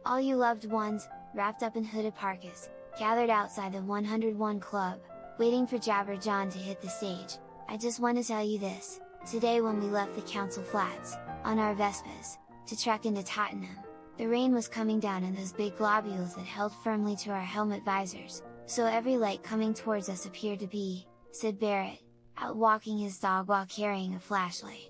All you loved ones, wrapped up in hooded parkas, gathered outside the 101 Club, waiting for Jabber Jawn to hit the stage. I just want to tell you this, today when we left the council flats, on our Vespas, to trek into Tottenham, the rain was coming down in those big globules that held firmly to our helmet visors, so every light coming towards us appeared to be Syd Barrett, out walking his dog while carrying a flashlight.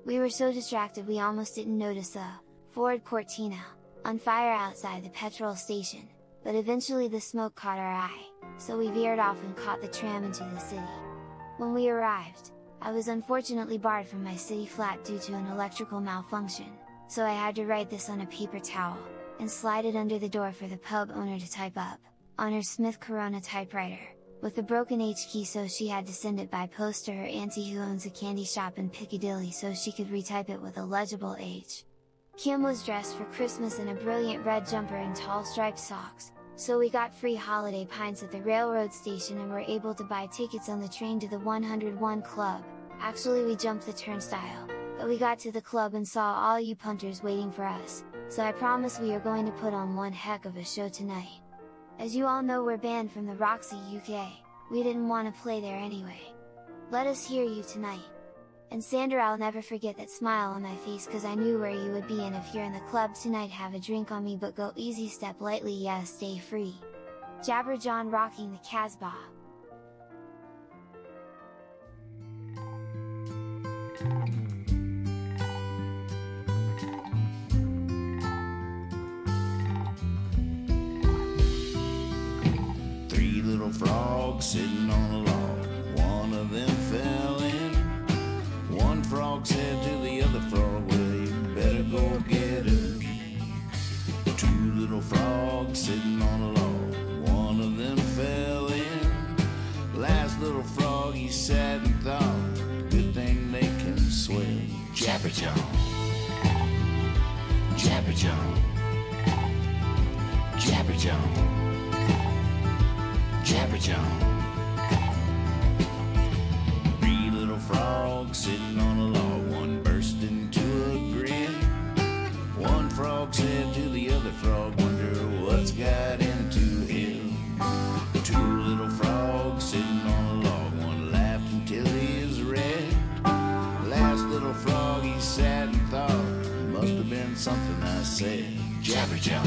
We were so distracted we almost didn't notice the Ford Cortina on fire outside the petrol station, but eventually the smoke caught our eye, so we veered off and caught the tram into the city. When we arrived, I was unfortunately barred from my city flat due to an electrical malfunction, so I had to write this on a paper towel, and slide it under the door for the pub owner to type up, on her Smith Corona typewriter, with a broken H key, so she had to send it by post to her auntie who owns a candy shop in Piccadilly so she could retype it with a legible H. Kim was dressed for Christmas in a brilliant red jumper and tall striped socks, so we got free holiday pints at the railroad station and were able to buy tickets on the train to the 101 Club. Actually we jumped the turnstile, but we got to the club and saw all you punters waiting for us, so I promise we are going to put on one heck of a show tonight. As you all know, we're banned from the Roxy UK, we didn't want to play there anyway. Let us hear you tonight. And Sandra, I'll never forget that smile on my face cause I knew where you would be, and if you're in the club tonight have a drink on me, but go easy, step lightly, yeah, stay free. Jabber Jawn rocking the casbah. Three little frogs sitting on a log, one of them fell in. One frog said to the other frog, well, you better go get her. Two little frogs sitting on a log, one of them fell in. Last little frog, he sat and thought, good thing they can swim. Jabber Jawn, Jabber Jawn, Jabber Jawn, Jabber Jawn. Three little frogs sitting on a log, one burst into a grin. One frog said to the other frog, wonder what's got into him. Two little frogs sitting on a log, one laughed until he is red. Last little frog, he sat and thought, must have been something I said. Jabber Jawn,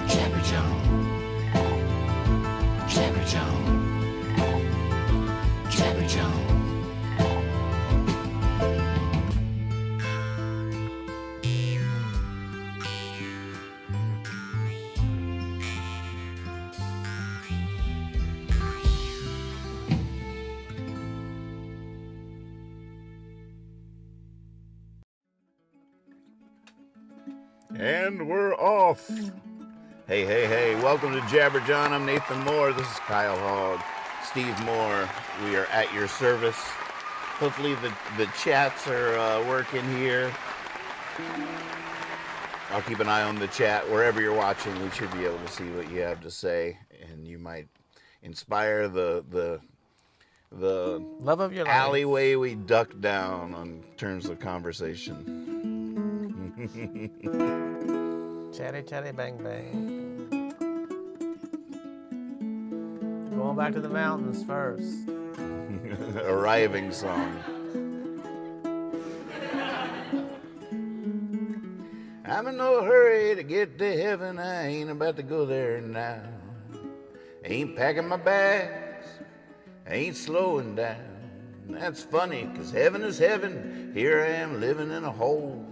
Jabber Jawn, Jabber Jawn, Jabber Jawn. And we're off. Hey, hey, hey, welcome to Jabber Jawn. I'm Nathan Moore. This is Kyle Hogg, Steve Moore. We are at your service. Hopefully the chats are working here. I'll keep an eye on the chat. Wherever you're watching, we should be able to see what you have to say, and you might inspire the love of your life. alleyway we duck down on terms of conversation. Chatty, chatty, bang, bang. Going back to the mountains first. Arriving song. I'm in no hurry to get to heaven, I ain't about to go there now. Ain't packing my bags, ain't slowing down. That's funny, 'cause heaven is heaven, here I am living in a hole.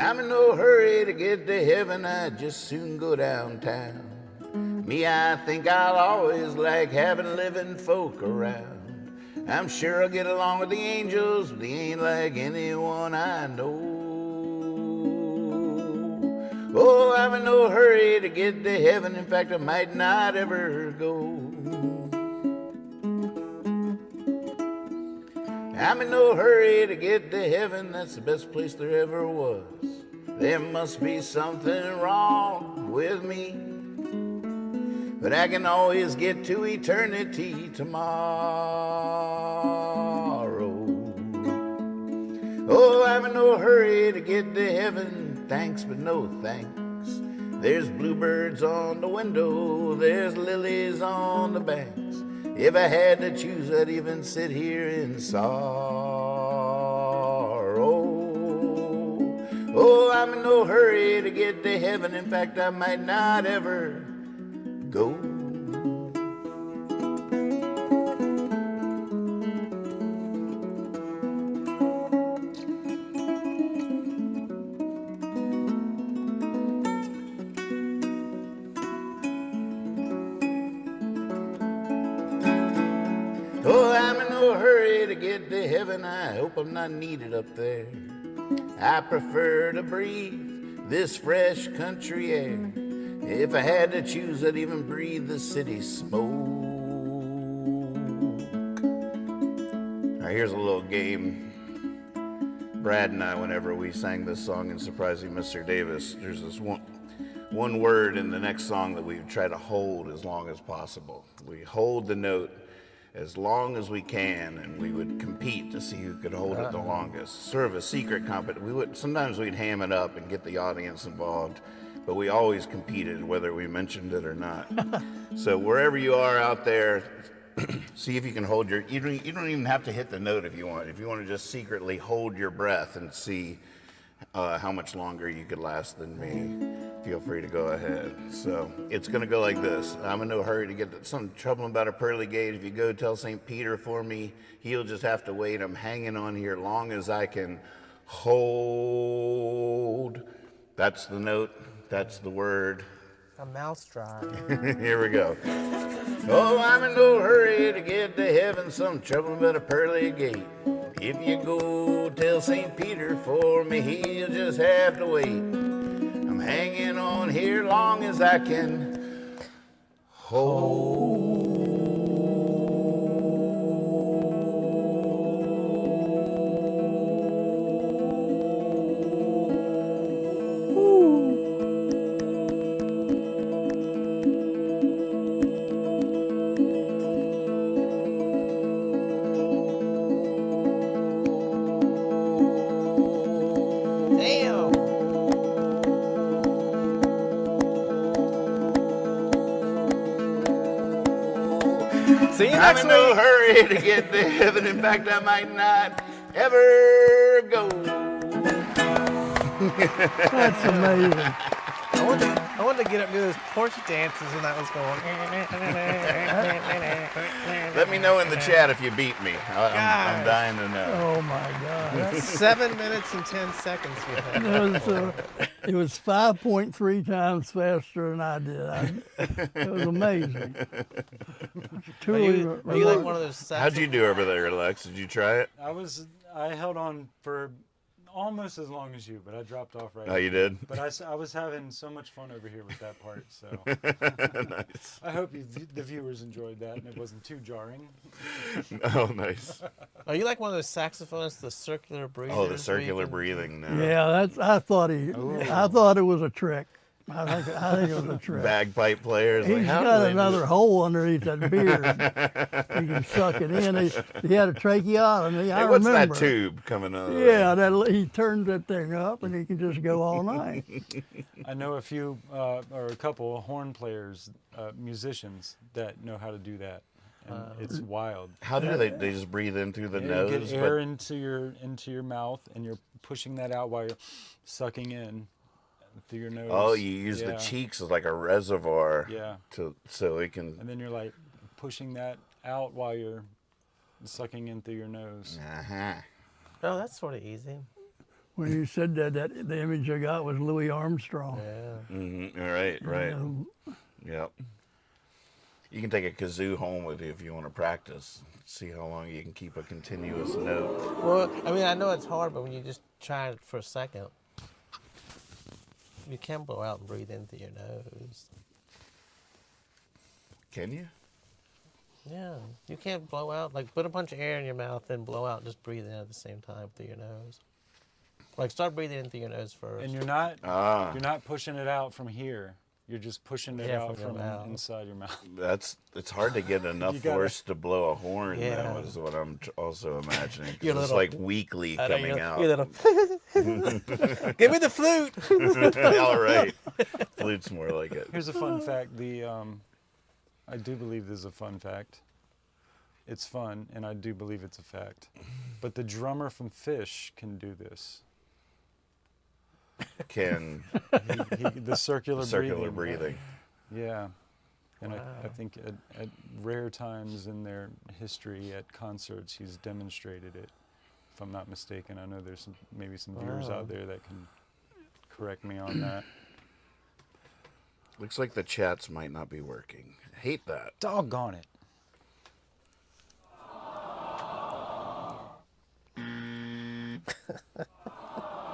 I'm in no hurry to get to heaven, I'd just soon go downtown. Me, I think I'll always like having living folk around. I'm sure I'll get along with the angels, but they ain't like anyone I know. Oh, I'm in no hurry to get to heaven, in fact I might not ever go. I'm in no hurry to get to heaven, that's the best place there ever was. There must be something wrong with me, but I can always get to eternity tomorrow. Oh, I'm in no hurry to get to heaven, thanks but no thanks. There's bluebirds on the window, there's lilies on the banks. If I had to choose, I'd even sit here in sorrow. Oh, I'm in no hurry to get to heaven, in fact, I might not ever go. Oh, I'm in no hurry to get to heaven, I hope I'm not needed up there. I prefer to breathe this fresh country air. If I had to choose, I'd even breathe the city smoke. Now here's a little game. Brad and I, whenever we sang this song in Surprising Mr. Davis, there's this one word in the next song that we try to hold as long as possible. We hold the note as long as we can, and we would compete to see who could hold it the longest. Sort of a secret competition. Sometimes we'd ham it up and get the audience involved, but we always competed whether we mentioned it or not. So wherever you are out there, see if you can hold you don't even have to hit the note if you want. If you want to just secretly hold your breath and see how much longer you could last than me, feel free to go ahead. So it's going to go like this. I'm in no hurry to get some trouble about a pearly gate. If you go tell St. Peter for me, he'll just have to wait. I'm hanging on here long as I can hold. That's the note. That's the word. A mousetrap. Here we go. Oh, I'm in no hurry to get to heaven, some trouble about a pearly gate. If you go tell St. Peter for me, he'll just have to wait. I'm hanging on here long as I can hold. See you I'm next in no week. hurry to get to heaven. In fact, I might not ever go. That's amazing. I wanted to get up and do those porch dances, and that was going. Let me know in the chat if you beat me. I'm dying to know. Oh my God. That's 7 minutes and 10 seconds. It was 5.3 times faster than I did. It was amazing. Are you like one of those? How'd you do over there, Lex? Did you try it? I held on for almost as long as you, but I dropped off right. Oh, you did? But I was having so much fun over here with that part, so. Nice. I hope the viewers enjoyed that and it wasn't too jarring. Oh, nice. Are you like one of those saxophonists, the circular breathing? Oh, the circular breathing. No. Yeah, I thought it was a trick. I think it was a trick. Bagpipe players. He's got another hole underneath that beard. He can suck it in. He had a tracheotomy. I what's remember. that tube coming out? Yeah, he turns that thing up and he can just go all night. I know a few, or a couple of horn players, musicians that know how to do that. And it's wild. How do they just breathe in through the nose? You get air into your mouth, and you're pushing that out while you're sucking in through your nose. Oh, you use the cheeks as like a reservoir. Yeah. So it can. And then you're like pushing that out while you're sucking in through your nose. Uh-huh. Oh, that's sort of easy. When you said that the image I got was Louis Armstrong. Yeah. Mm-hmm. Right. Yep. You can take a kazoo home with you if you want to practice. See how long you can keep a continuous note. Well, I mean, I know it's hard, but when you just try it for a second, you can blow out and breathe in through your nose. Can you? Yeah, you can't blow out, like put a bunch of air in your mouth, then blow out, just breathe in at the same time through your nose. Like start breathing in through your nose first. And you're not pushing it out from here. You're just pushing it Yeah, out from your from mouth. inside your mouth. It's hard to get enough You gotta- force to blow a horn. Yeah. That was what I'm also imagining. 'Cause Your it's little- like weakly I know, coming out. your little- Give me the flute. All right, flute's more like it. Here's a fun fact. I do believe this is a fun fact. It's fun, and I do believe it's a fact. But the drummer from Fish can do this. Can The circular breathing. Yeah. And Wow. I think at rare times in their history at concerts, he's demonstrated it, if I'm not mistaken. I know there's maybe some viewers Wow. out there that can correct me on that. Looks like the chats might not be working. Hate that. Doggone it.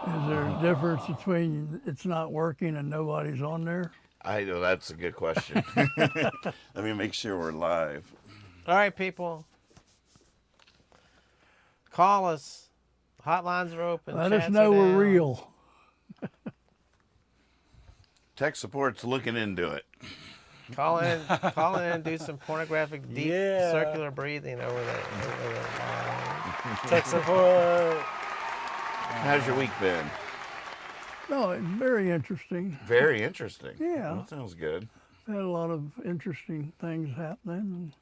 Is there a difference between it's not working and nobody's on there? I know that's a good question. Let me make sure we're live. All right, people. Call us. Hotlines are open. Let us chats know are we're down. real. Tech support's looking into it. Call in and do some pornographic deep Yeah. circular breathing over the Tech support. How's your week been? No, it's very interesting. Very interesting. Yeah. That sounds good. Had a lot of interesting things happening. And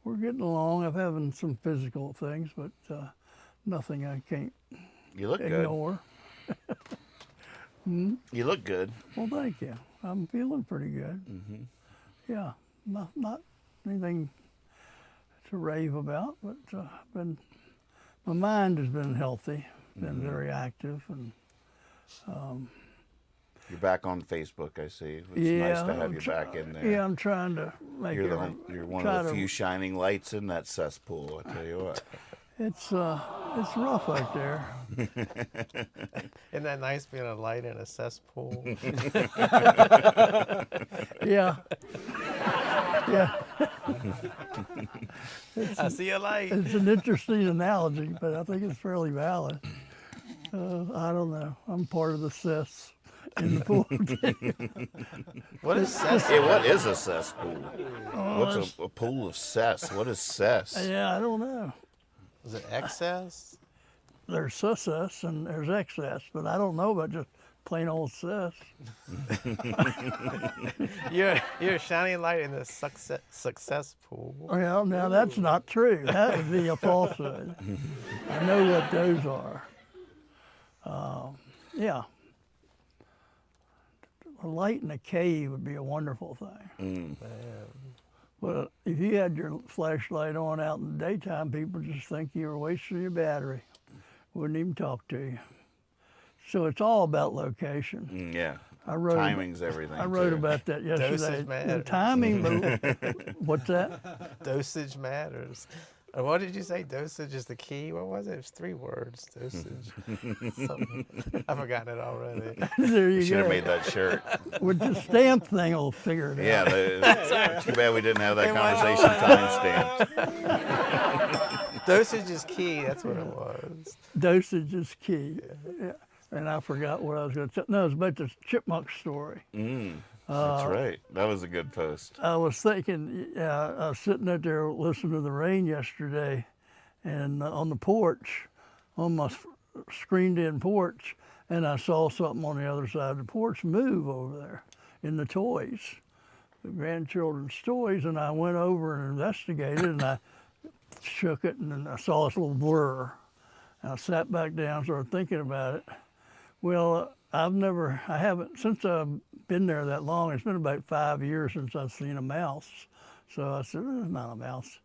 we're getting along. I'm having some physical things, but nothing I can't You look good. ignore. You look good. Well, thank you. I'm feeling pretty good. Mm-hmm. Yeah, not anything to rave about, but my mind has been healthy, been very active, and You're back on Facebook, I see. It's yeah, nice to have I'm you try- back in there. Yeah, I'm trying to make You're one try of the to- few shining lights in that cesspool, I tell you what. It's rough out there. Isn't that nice being a light in a cesspool? Yeah, yeah. I see a light. It's an interesting analogy, but I think it's fairly valid. I don't know. I'm part of the cess in the pool. What is cess? Yeah, what is a cesspool? What's a pool of cess? What is cess? Yeah, I don't know. Is it excess? There's success and there's excess, but I don't know about just plain old cess. You're a shining light in the success pool. Well, now that's not true. That would be a falsehood. I know what those are. Yeah. A light in a cave would be a wonderful thing. Well, if you had your flashlight on out in the daytime, people just think you were wasting your battery. Wouldn't even talk to you. So it's all about location. Yeah. I wrote Timing's everything. I wrote too. about that yesterday. Dosage matters. The timing, what's that? Dosage matters. What did you say? Dosage is the key? What was it? It was 3 words. Dosage. Something. I've forgotten it already. There you Should have go. made that shirt. With the stamp thing, I'll figure it out. Yeah, too bad we didn't have that It went conversation timestamped. Dosage is key. That's what it was. Dosage is key. Yeah. And I forgot what I was going to tell. No, it was about the chipmunk story. That's right. That was a good post. I was thinking, I was sitting out there listening to the rain yesterday, and on the porch, on my screened-in porch, and I saw something on the other side of the porch move over there in the toys, the grandchildren's toys, and I went over and investigated, and I shook it, and then I saw this little blur. And I sat back down, started thinking about it. Well, I haven't, since I've been there that long, it's been about 5 years since I've seen a mouse. So I said, it's not a mouse.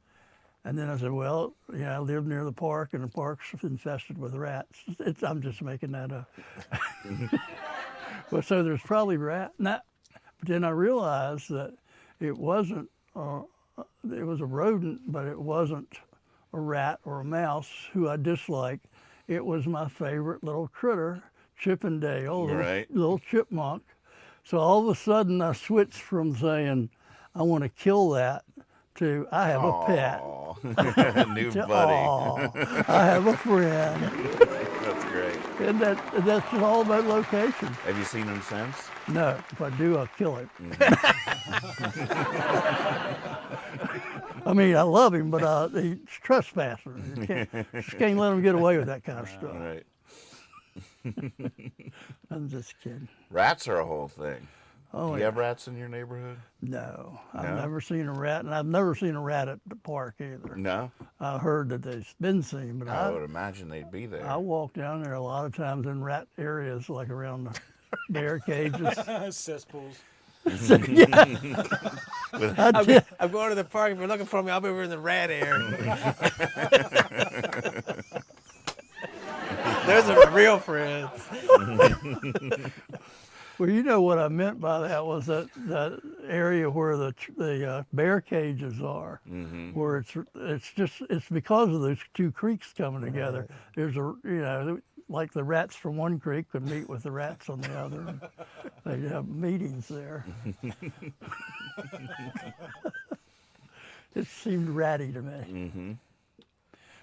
And then I said, well, yeah, I live near the park, and the park's infested with rats. I'm just making that up. Well, so there's probably rats. But then I realized that it wasn't, it was a rodent, but it wasn't a rat or a mouse who I dislike. It was my favorite little critter, Chippendale, little chipmunk. So all of a sudden I switched from saying, I want to kill that, to I have a pet. New To, buddy. "Aw, I have a friend." That's great. And that's just all about location. Have you seen him since? No, if I do, I'll kill him. I mean, I love him, but he's trespassing. Just can't let him get away with that kind of stuff. All right. I'm just kidding. Rats are a whole thing. Oh, Do you yeah. have rats in your neighborhood? No, No? I've never seen a rat, and I've never seen a rat at the park either. No? I heard that they've been seen, but I would imagine they'd be there. I walk down there a lot of times in rat areas, like around the bear cages. Cesspools. I'm going to the park. If you're looking for me, I'll be over in the rat area. Those are my real friends. Well, you know what I meant by that was that area where the bear cages are, where it's because of those two creeks coming together. There's like the rats from one creek could meet with the rats on the other. And they'd have meetings there. It seemed ratty to me.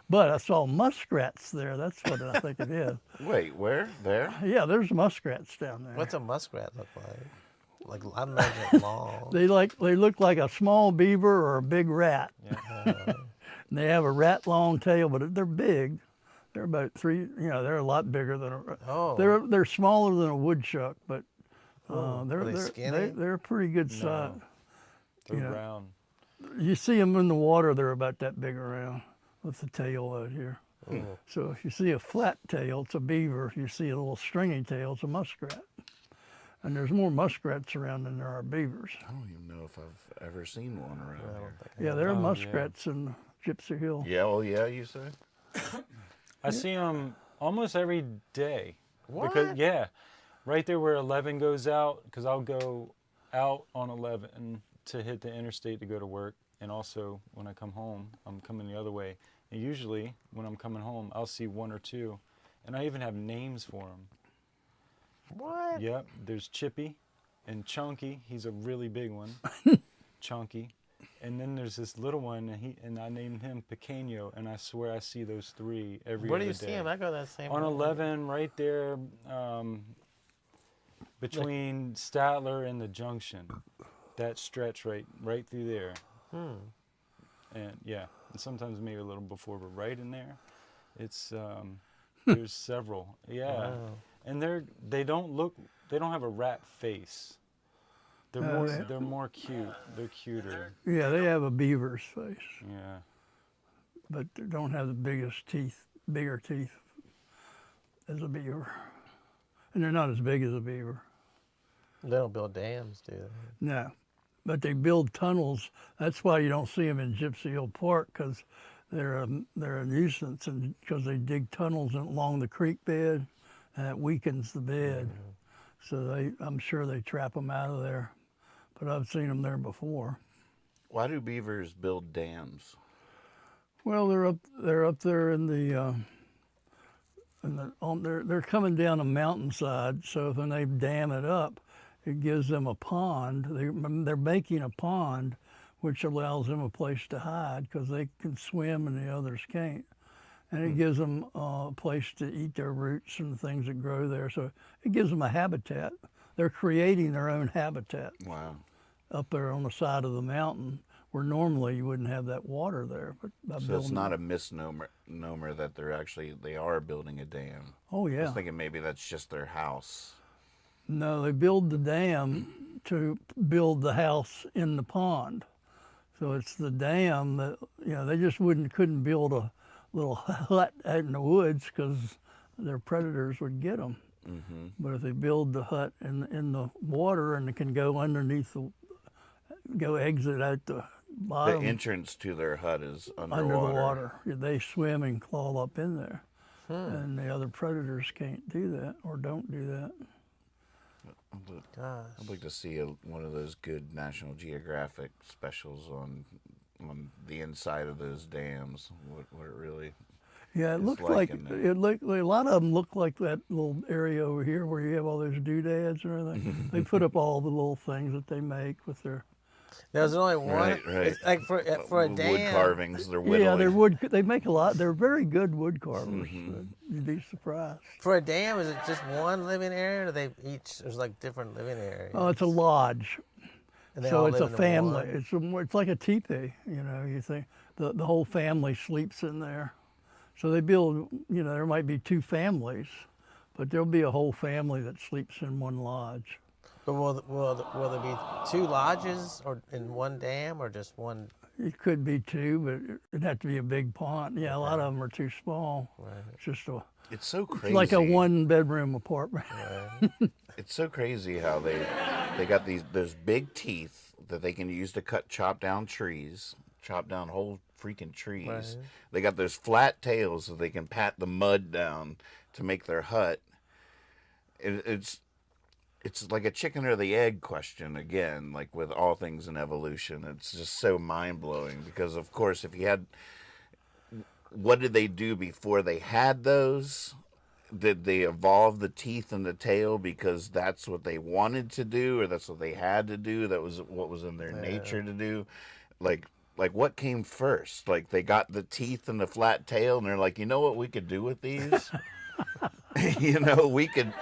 But I saw muskrats there. That's what I think it is. Wait, where? There? Yeah, there's muskrats down there. What's a muskrat look like? Like, I imagine it long. They look like a small beaver or a big rat. Yeah. And they have a rat long tail, but they're big. They're about they're a lot bigger than a rat. Oh. They're smaller than a woodchuck, but Are they skinny? they're a pretty good size. They're Yeah. round. You see them in the water, they're about that big around with the tail out here. Oh. So if you see a flat tail, it's a beaver. If you see a little stringy tail, it's a muskrat. And there's more muskrats around than there are beavers. I don't even know if I've ever seen one around here. Yeah, there are Oh, yeah. muskrats in Gypsy Hill. Yeah, oh yeah, you say? I see them almost every day. What? Because, yeah, right there where 11 goes out, because I'll go out on 11 to hit the interstate to go to work. And also, when I come home, I'm coming the other way. And usually, when I'm coming home, I'll see one or two. And I even have names for them. What? Yep, there's Chippy and Chunky. He's a really big one. Chunky. And then there's this little one, and I named him Pequeño, and I swear I see those three every Where other do you day. see him? I go that same On way. 11, right there, between Statler and the Junction. That stretch right through there. And yeah, and sometimes maybe a little before, but right in there, it's there's several. Yeah, Wow. and they don't have a rat face. They're more cute. They're cuter. Yeah, they have a beaver's face, Yeah. but they don't have the bigger teeth as a beaver. And they're not as big as a beaver. They don't build dams, do they? No, but they build tunnels. That's why you don't see them in Gypsy Hill Park, because they're a nuisance, and because they dig tunnels along the creek bed, and it weakens the bed. So I'm sure they trap them out of there. But I've seen them there before. Why do beavers build dams? Well, they're up there in they're coming down a mountainside. So when they dam it up, it gives them a pond. They're making a pond, which allows them a place to hide because they can swim and the others can't. And it gives them a place to eat their roots and the things that grow there. So it gives them a habitat. They're creating their own habitat. Wow. Up there on the side of the mountain, where normally you wouldn't have that water there. But by So it's not a misnomer that they are building a dam. Oh I yeah. was thinking maybe that's just their house. No, they build the dam to build the house in the pond. So it's the dam that they just couldn't build a little hut out in the woods because their predators would get them. Mm-hmm. But if they build the hut in the water and it can go underneath go exit out the bottom. The entrance to their hut is Under the water. They swim and claw up in there. And the other predators can't do that or don't do that. Gosh. I'd like to see one of those good National Geographic specials on the inside of those dams. What it really Yeah, it is looks like in there. a lot of them look like that little area over here where you have all those doodads and everything. They put up all the little things that they make with their There's only one. Right. It's like for a Wood dam. carvings, they're whittling. Yeah, they're wood. They make a lot. They're very good wood carvers. Mm-hmm. You'd be surprised. For a dam, is it just one living area, or do they each? There's like different living areas. Oh, it's a lodge. And they So all it's a live in family. one? It's like a teepee. You know, you think the whole family sleeps in there. So they build. You know, there might be 2 families, but there'll be a whole family that sleeps in one lodge. But will there be 2 lodges or in one dam, or just one? It could be 2, but it'd have to be a big pond. Yeah, a lot of them are too small. Right. It's just It's so it's crazy. like a 1-bedroom apartment. It's so crazy how they got those big teeth that they can use to chop down trees, chop down whole freaking trees. Right. They got those flat tails so they can pat the mud down to make their hut. It's like a chicken or the egg question again, like with all things in evolution. It's just so mind-blowing because, of course, if you had... What did they do before they had those? Did they evolve the teeth and the tail because that's what they wanted to do or that's what they had to do? That was what was in their nature to do? Like what came first? Like they got the teeth and the flat tail and they're like, you know what we could do with these? You know, we could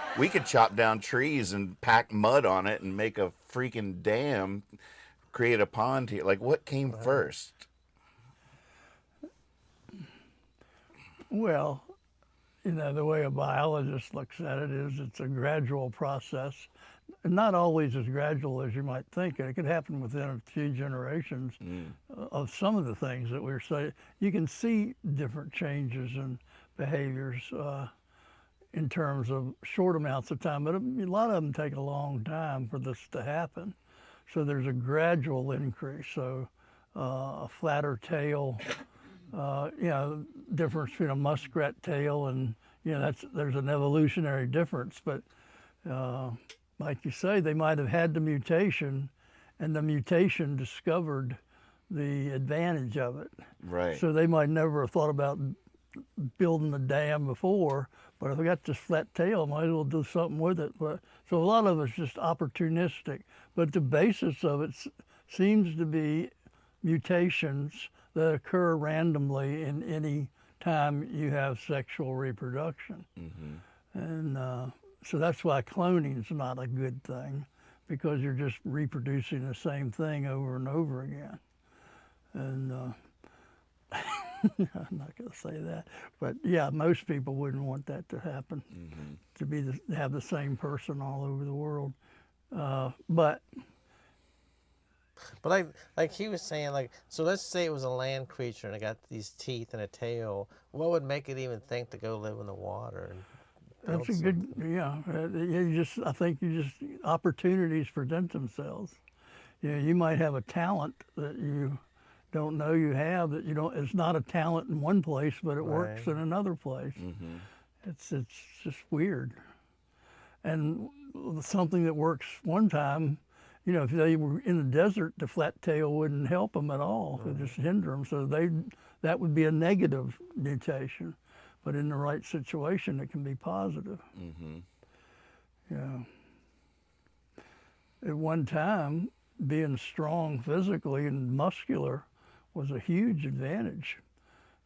chop down trees and pack mud on it and make a freaking dam, create a pond here. Like, what came first? Well, you know, the way a biologist looks at it is it's a gradual process. Not always as gradual as you might think. It could happen within a few generations of some of the things that we're saying. You can see different changes in behaviors in terms of short amounts of time, but a lot of them take a long time for this to happen. So there's a gradual increase. So a flatter tail, you know, difference between a muskrat tail and, you know, there's an evolutionary difference. But like you say, they might have had the mutation, and the mutation discovered the advantage of it. Right. So they might never have thought about building the dam before, but if we got this flat tail, might as well do something with it. But, so a lot of it's just opportunistic, but the basis of it seems to be mutations that occur randomly in any time you have sexual reproduction. Mm-hmm. And so that's why cloning is not a good thing, because you're just reproducing the same thing over and over again. And I'm not going to say that, but yeah, most people wouldn't want that to happen, to be have the same person all over the world. But like he was saying, like, so let's say it was a land creature and it got these teeth and a tail. What would make it even think to go live in the water? And that's a good, yeah. I think opportunities present themselves. You know, you might have a talent that you don't know you have, that you don't. It's not a talent in one place, but it works in another place. Mm-hmm. It's just weird. And something that works one time, you know, if they were in the desert, the flat tail wouldn't help them at all. It would just hinder them. So that would be a negative mutation. But in the right situation, it can be positive. Mm-hmm. Yeah. At one time, being strong physically and muscular was a huge advantage.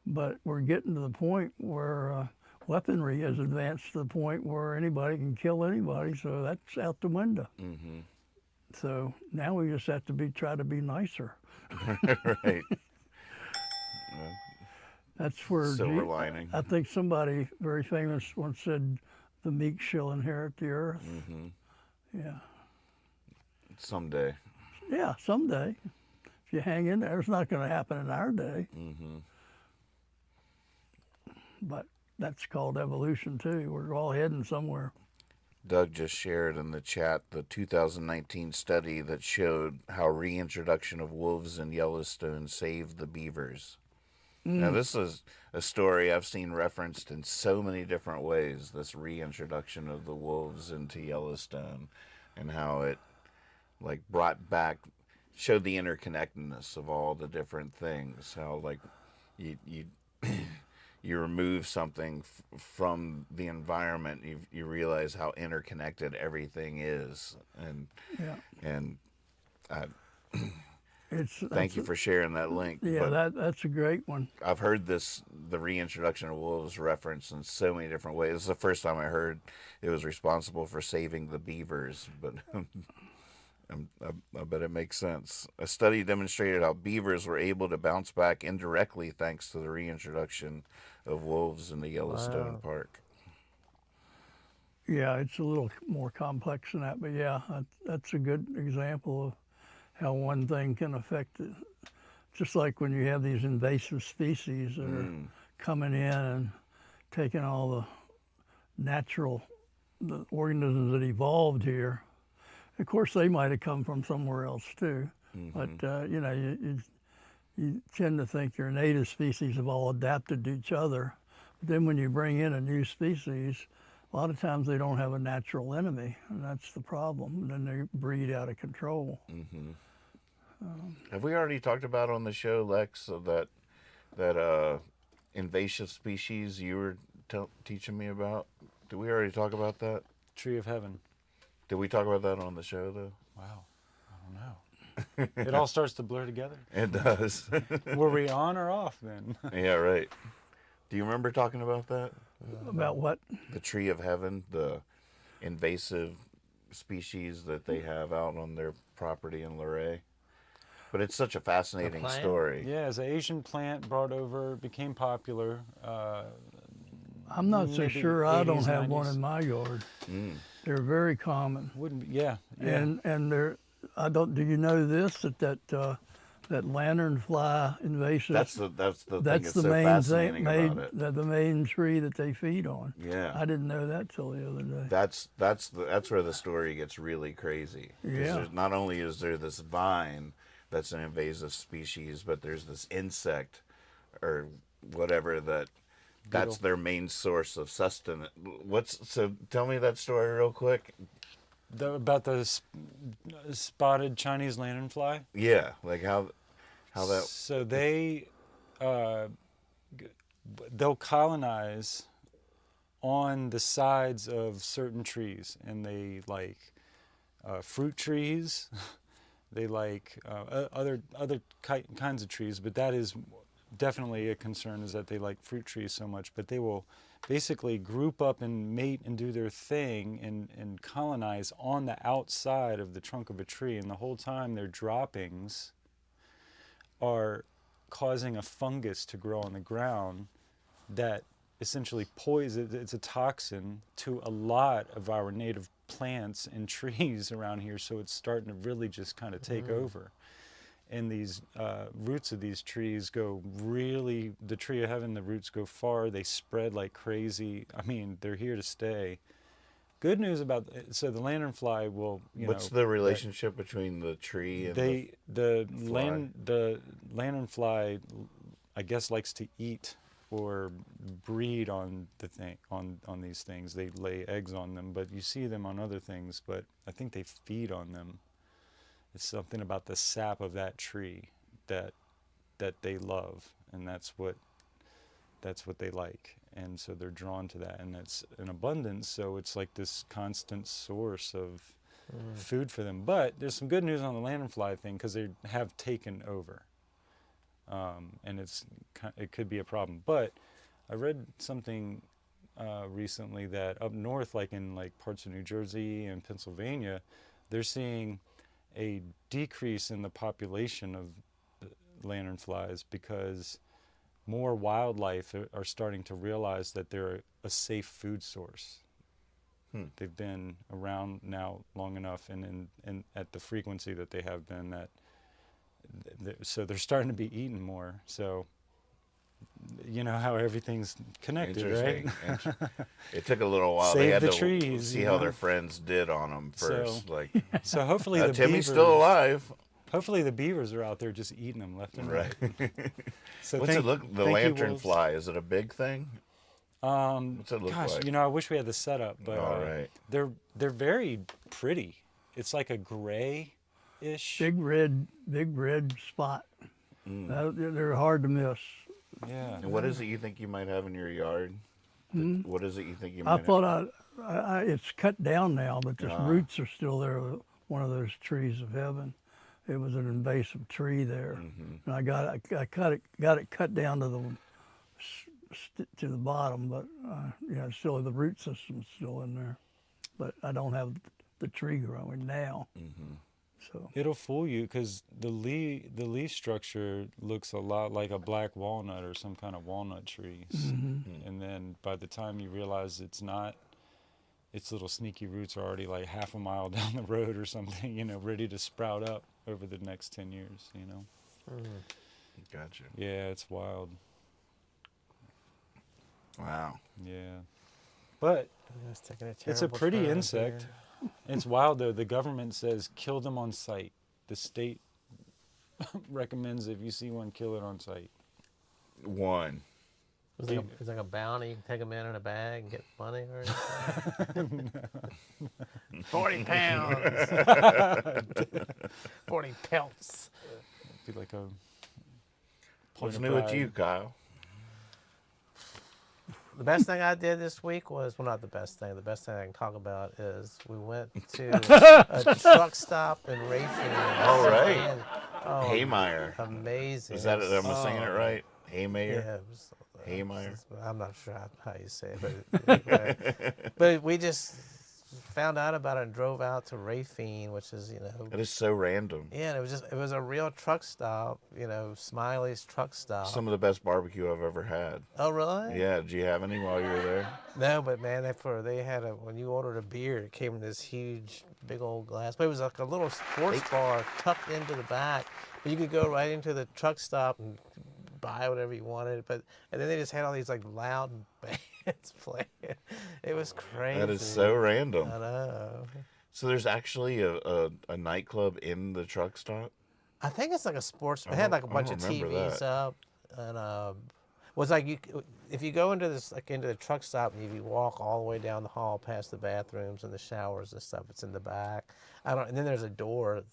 But we're getting to the point where weaponry has advanced to the point where anybody can kill anybody, so that's out the window. Mm-hmm. So now we just have to try to be nicer. Right. That's where silver lining. I think somebody very famous once said, "The meek shall inherit the earth." Mm-hmm. Yeah. Someday. Yeah, someday. If you hang in there, it's not going to happen in our day. Mm-hmm. But that's called evolution too. We're all heading somewhere. Doug just shared in the chat the 2019 study that showed how reintroduction of wolves in Yellowstone saved the beavers. Now, this is a story I've seen referenced in so many different ways, this reintroduction of the wolves into Yellowstone, and how it like brought back, showed the interconnectedness of all the different things, how like you you remove something from the environment, you realize how interconnected everything is, and Thank you for sharing that link. Yeah, But that's a great one. I've heard the reintroduction of wolves referenced in so many different ways. This is the first time I heard it was responsible for saving the beavers, but I bet it makes sense. A study demonstrated how beavers were able to bounce back indirectly thanks to the reintroduction of wolves in the Yellowstone Park. Yeah, it's a little more complex than that, but yeah, that's a good example of how one thing can affect it. Just like when you have these invasive species that are coming in and taking all the organisms that evolved here. Of course, they might have come from somewhere else too, but you know, you tend to think your native species have all adapted to each other. But then when you bring in a new species, a lot of times they don't have a natural enemy, and that's the problem. And then they breed out of control. Have we already talked about on the show, Lex, that invasive species you were teaching me about? Did we already talk about that? Tree of Heaven. Did we talk about that on the show, though? Wow. I don't know. It all starts to blur together. It does. Were we on or off then? Yeah, right. Do you remember talking about that? About what? The Tree of Heaven, the invasive species that they have out on their property in Luray. But it's such a fascinating story. Yeah, as an Asian plant brought over, became popular. I'm not so maybe sure. I 80s, don't have 90s. one in my yard. They're very common. Wouldn't be, yeah. And they're. I don't. Do you know this? That lanternfly invasive. That's the thing That's that's the so main fascinating thing. about it. The main tree that they feed on. Yeah. I didn't know that till the other day. That's where the story gets really crazy. 'Cause Yeah. not only is there this vine that's an invasive species, but there's this insect or whatever that's their main source of sustenance. So tell me that story real quick. About the spotted Chinese lanternfly. Yeah, like how that. So they'll colonize on the sides of certain trees, and they like fruit trees. They like other kinds of trees, but that is definitely a concern, is that they like fruit trees so much. But they will basically group up and mate and do their thing and colonize on the outside of the trunk of a tree, and the whole time their droppings are causing a fungus to grow on the ground that essentially poison. It's a toxin to a lot of our native plants and trees around here, so it's starting to really just kind of take over. And these roots of these trees go really, the Tree of Heaven, the roots go far, they spread like crazy. I mean, they're here to stay. Good news about, so the lanternfly will, What's the relationship between the tree and the lanternfly, I guess, likes to eat or breed on on these things. They lay eggs on them, but you see them on other things, but I think they feed on them. It's something about the sap of that tree that they love, and that's what they like, and so they're drawn to that, and it's in abundance, so it's like this constant source of food for them. But there's some good news on the lanternfly thing, because they have taken over, and it could be a problem. But I read something recently that up north, like in parts of New Jersey and Pennsylvania, they're seeing a decrease in the population of lanternflies because more wildlife are starting to realize that they're a safe food source. They've been around now long enough, and at the frequency that they have been, so they're starting to be eaten more. So you know how everything's connected, right? It took a little while. Save They had the to trees, see how their friends did on them first. So hopefully the Timmy's beavers, still alive. Hopefully the beavers are out there just eating them left and right. So What's it look? The lanternfly, is it a big thing? What's it look like? I wish we had the setup, but right. they're very pretty. It's like a gray-ish. Big red spot. They're hard to miss. Yeah. And what is it you think you might have in your yard? What is it you think you might I have? thought it's cut down now, but the roots are still there. One of those trees of heaven. it was an invasive tree there, and I got it cut down to the bottom, but still the root system's still in there, but I don't have the tree growing now. So it'll fool you because the leaf structure looks a lot like a black walnut or some kind of walnut tree, and then by the time you realize it's not, its little sneaky roots are already like half a mile down the road or something, ready to sprout up over the next 10 years, Gotcha. Yeah, it's wild. Wow. Yeah. But it's a pretty insect. It's wild, though. The government says kill them on sight. The state recommends if you see one, kill it on sight. One. It's like a bounty. You can take them in a bag and get money or anything. 40 pounds. 40 pelts. Be like a. What's new with you, Kyle? The best thing I did this week was, well, not the best thing. The best thing I can talk about is we went to a truck stop in Rayfield. All right. Oh, Haymeyer. Amazing. Is that? Am I saying it right? Haymeyer. Yeah. Haymeyer. I'm not sure how you say it, but we just found out about it and drove out to Rayfield, which is It is so random. Yeah, it was a real truck stop, Smiley's truck stop. Some of the best barbecue I've ever had. Oh, really? Yeah. Did you have any while you were there? No, but man, they had when you ordered a beer, it came in this huge, big old glass. But it was like a little sports bar tucked into the back. But you could go right into the truck stop and buy whatever you wanted. And then they just had all these like loud bands playing. It was crazy. That is so random. I know. So there's actually a nightclub in the truck stop? I think it's like a sports. It had like a bunch of TVs up, and was like if you go into the truck stop and you walk all the way down the hall past the bathrooms and the showers and stuff, it's in the back. And then there's a door.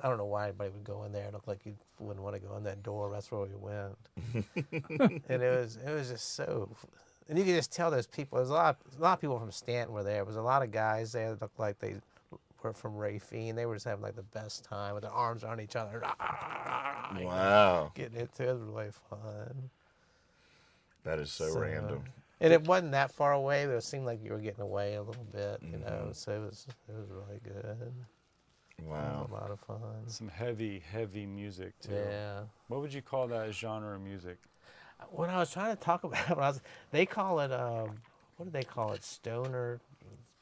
I don't know why anybody would go in there. It looked like you wouldn't want to go in that door. That's where we went. And it was just so. And you could just tell those people. There's a lot of people from Stanton were there. There was a lot of guys there that looked like they were from Rayfield. They were just having like the best time with their arms around each other. Wow. Getting into it was really fun. That is so random. And it wasn't that far away, but it seemed like you were getting away a little bit, So it was really good. Wow. A lot of fun. Some heavy music, too. Yeah. What would you call that genre of music? When I was trying to talk about, they call it, what do they call it? Stoner.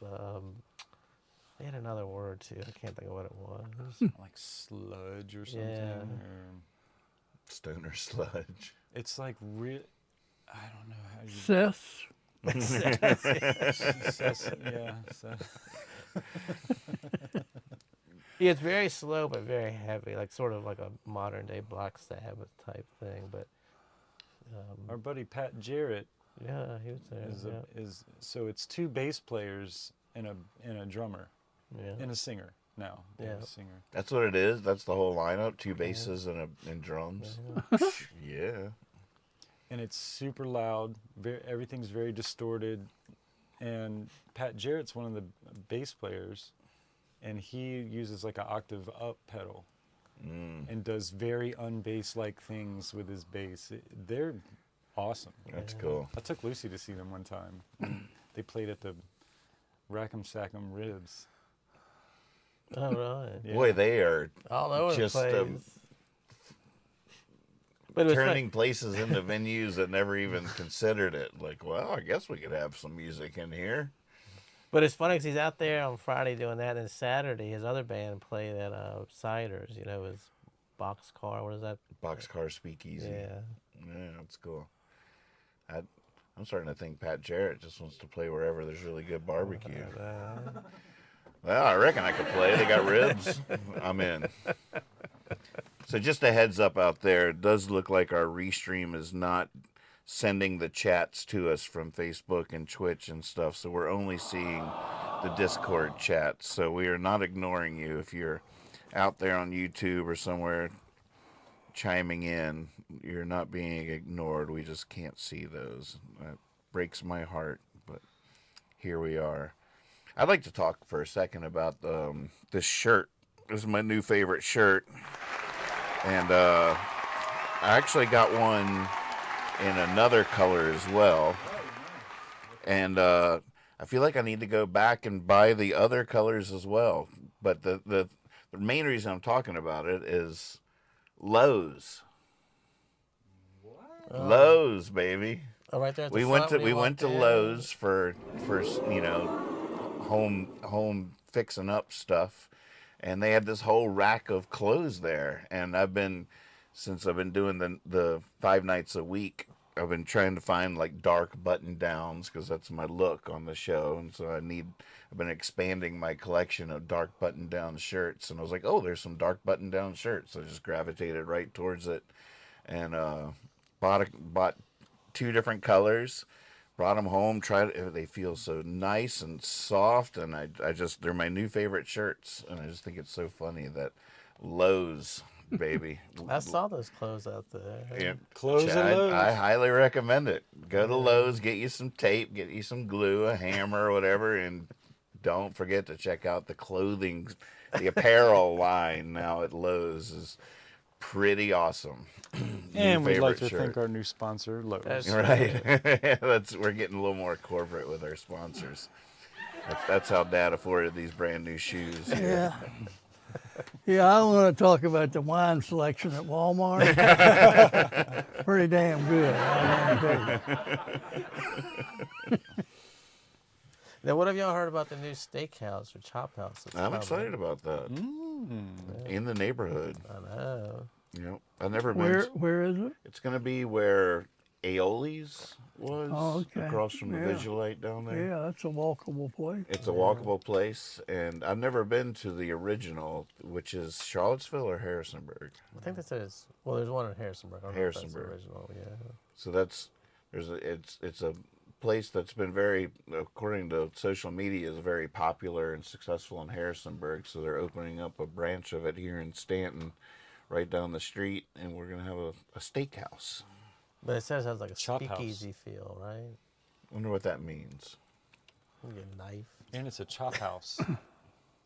They had another word too. I can't think of what it was. Like sludge or something. Yeah. Or Stoner sludge. it's like real. I don't know how you. Cess. Yeah. Yeah, it's very slow but very heavy, like sort of like a modern day Black Sabbath type thing. But Our buddy Pat Jarrett yeah, he was there. So it's two bass players and a drummer Yeah. and a singer now. Yeah. A singer. That's what it is. That's the whole lineup. Two basses and drums. Yeah. And it's super loud. Everything's very distorted. And Pat Jarrett's one of the bass players, and he uses like an octave up pedal and does very unbass-like things with his bass. They're awesome. That's cool. I took Lucy to see them one time. They played at the Rack'em Sack'em Ribs. Oh, right. Yeah. Boy, they are All over just the place. But it was turning places into venues that never even considered it. Like, well, I guess we could have some music in here. But it's funny because he's out there on Friday doing that, and Saturday his other band played at Ciders. His Boxcar. What is that? Boxcar Speakeasy. Yeah. Yeah, that's cool. I'm starting to think Pat Jarrett just wants to play wherever there's really good barbecue. Well, I reckon I could play. They got ribs. I'm in. So just a heads up out there, it does look like our restream is not sending the chats to us from Facebook and Twitch and stuff, so we're only seeing the Discord chats. So we are not ignoring you. If you're out there on YouTube or somewhere chiming in, you're not being ignored. We just can't see those. That breaks my heart, but here we are. I'd like to talk for a second about this shirt This is my new favorite shirt. And I actually got one in another color as well. And I feel like I need to go back and buy the other colors as well. But the main reason I'm talking about it is Lowe's. What? Lowe's, baby. Oh, right there at the We front went when you went to walked in? Lowe's for home fixing up stuff, and they had this whole rack of clothes there. And since I've been doing the 5 nights a week, I've been trying to find like dark button downs because that's my look on the show, and so I've been expanding my collection of dark button down shirts, and I was like, oh, there's some dark button down shirts. So I just gravitated right towards it, and bought 2 different colors, brought them home, tried it. They feel so nice and soft, and they're my new favorite shirts, and I just think it's so funny that Lowe's, baby. I saw those clothes out there. Yeah. Clothes at Lowe's. I highly recommend it. Go to Lowe's, get you some tape, get you some glue, a hammer, or whatever, and don't forget to check out the clothing, the apparel line now at Lowe's is pretty awesome. And we'd like to shirt. thank our new sponsor, Lowe's. Right. We're getting a little more corporate with our sponsors. That's how Dad afforded these brand new shoes. Yeah. Yeah, I want to talk about the wine selection at Walmart. Pretty damn good. I want to tell you. Now, what have y'all heard about the new steakhouse or chop house? that's I'm coming? excited about that. In the neighborhood. I know. I've never been. Where is it? It's going to be where Aioli's was, Oh, okay. across from the Yeah. Visualite down there. Yeah, that's a walkable place. It's a walkable place, and I've never been to the original, which is Charlottesville or Harrisonburg. I think that says, well, there's one in Harrisonburg. I don't know if that's the Harrisonburg. original, yeah. So it's a place that's been very, according to social media, is very popular and successful in Harrisonburg. So they're opening up a branch of it here in Stanton, right down the street, and we're gonna have a steakhouse. But it says it has like a Chop house. speakeasy feel, right? Wonder what that means. You get a knife. And it's a chop house. I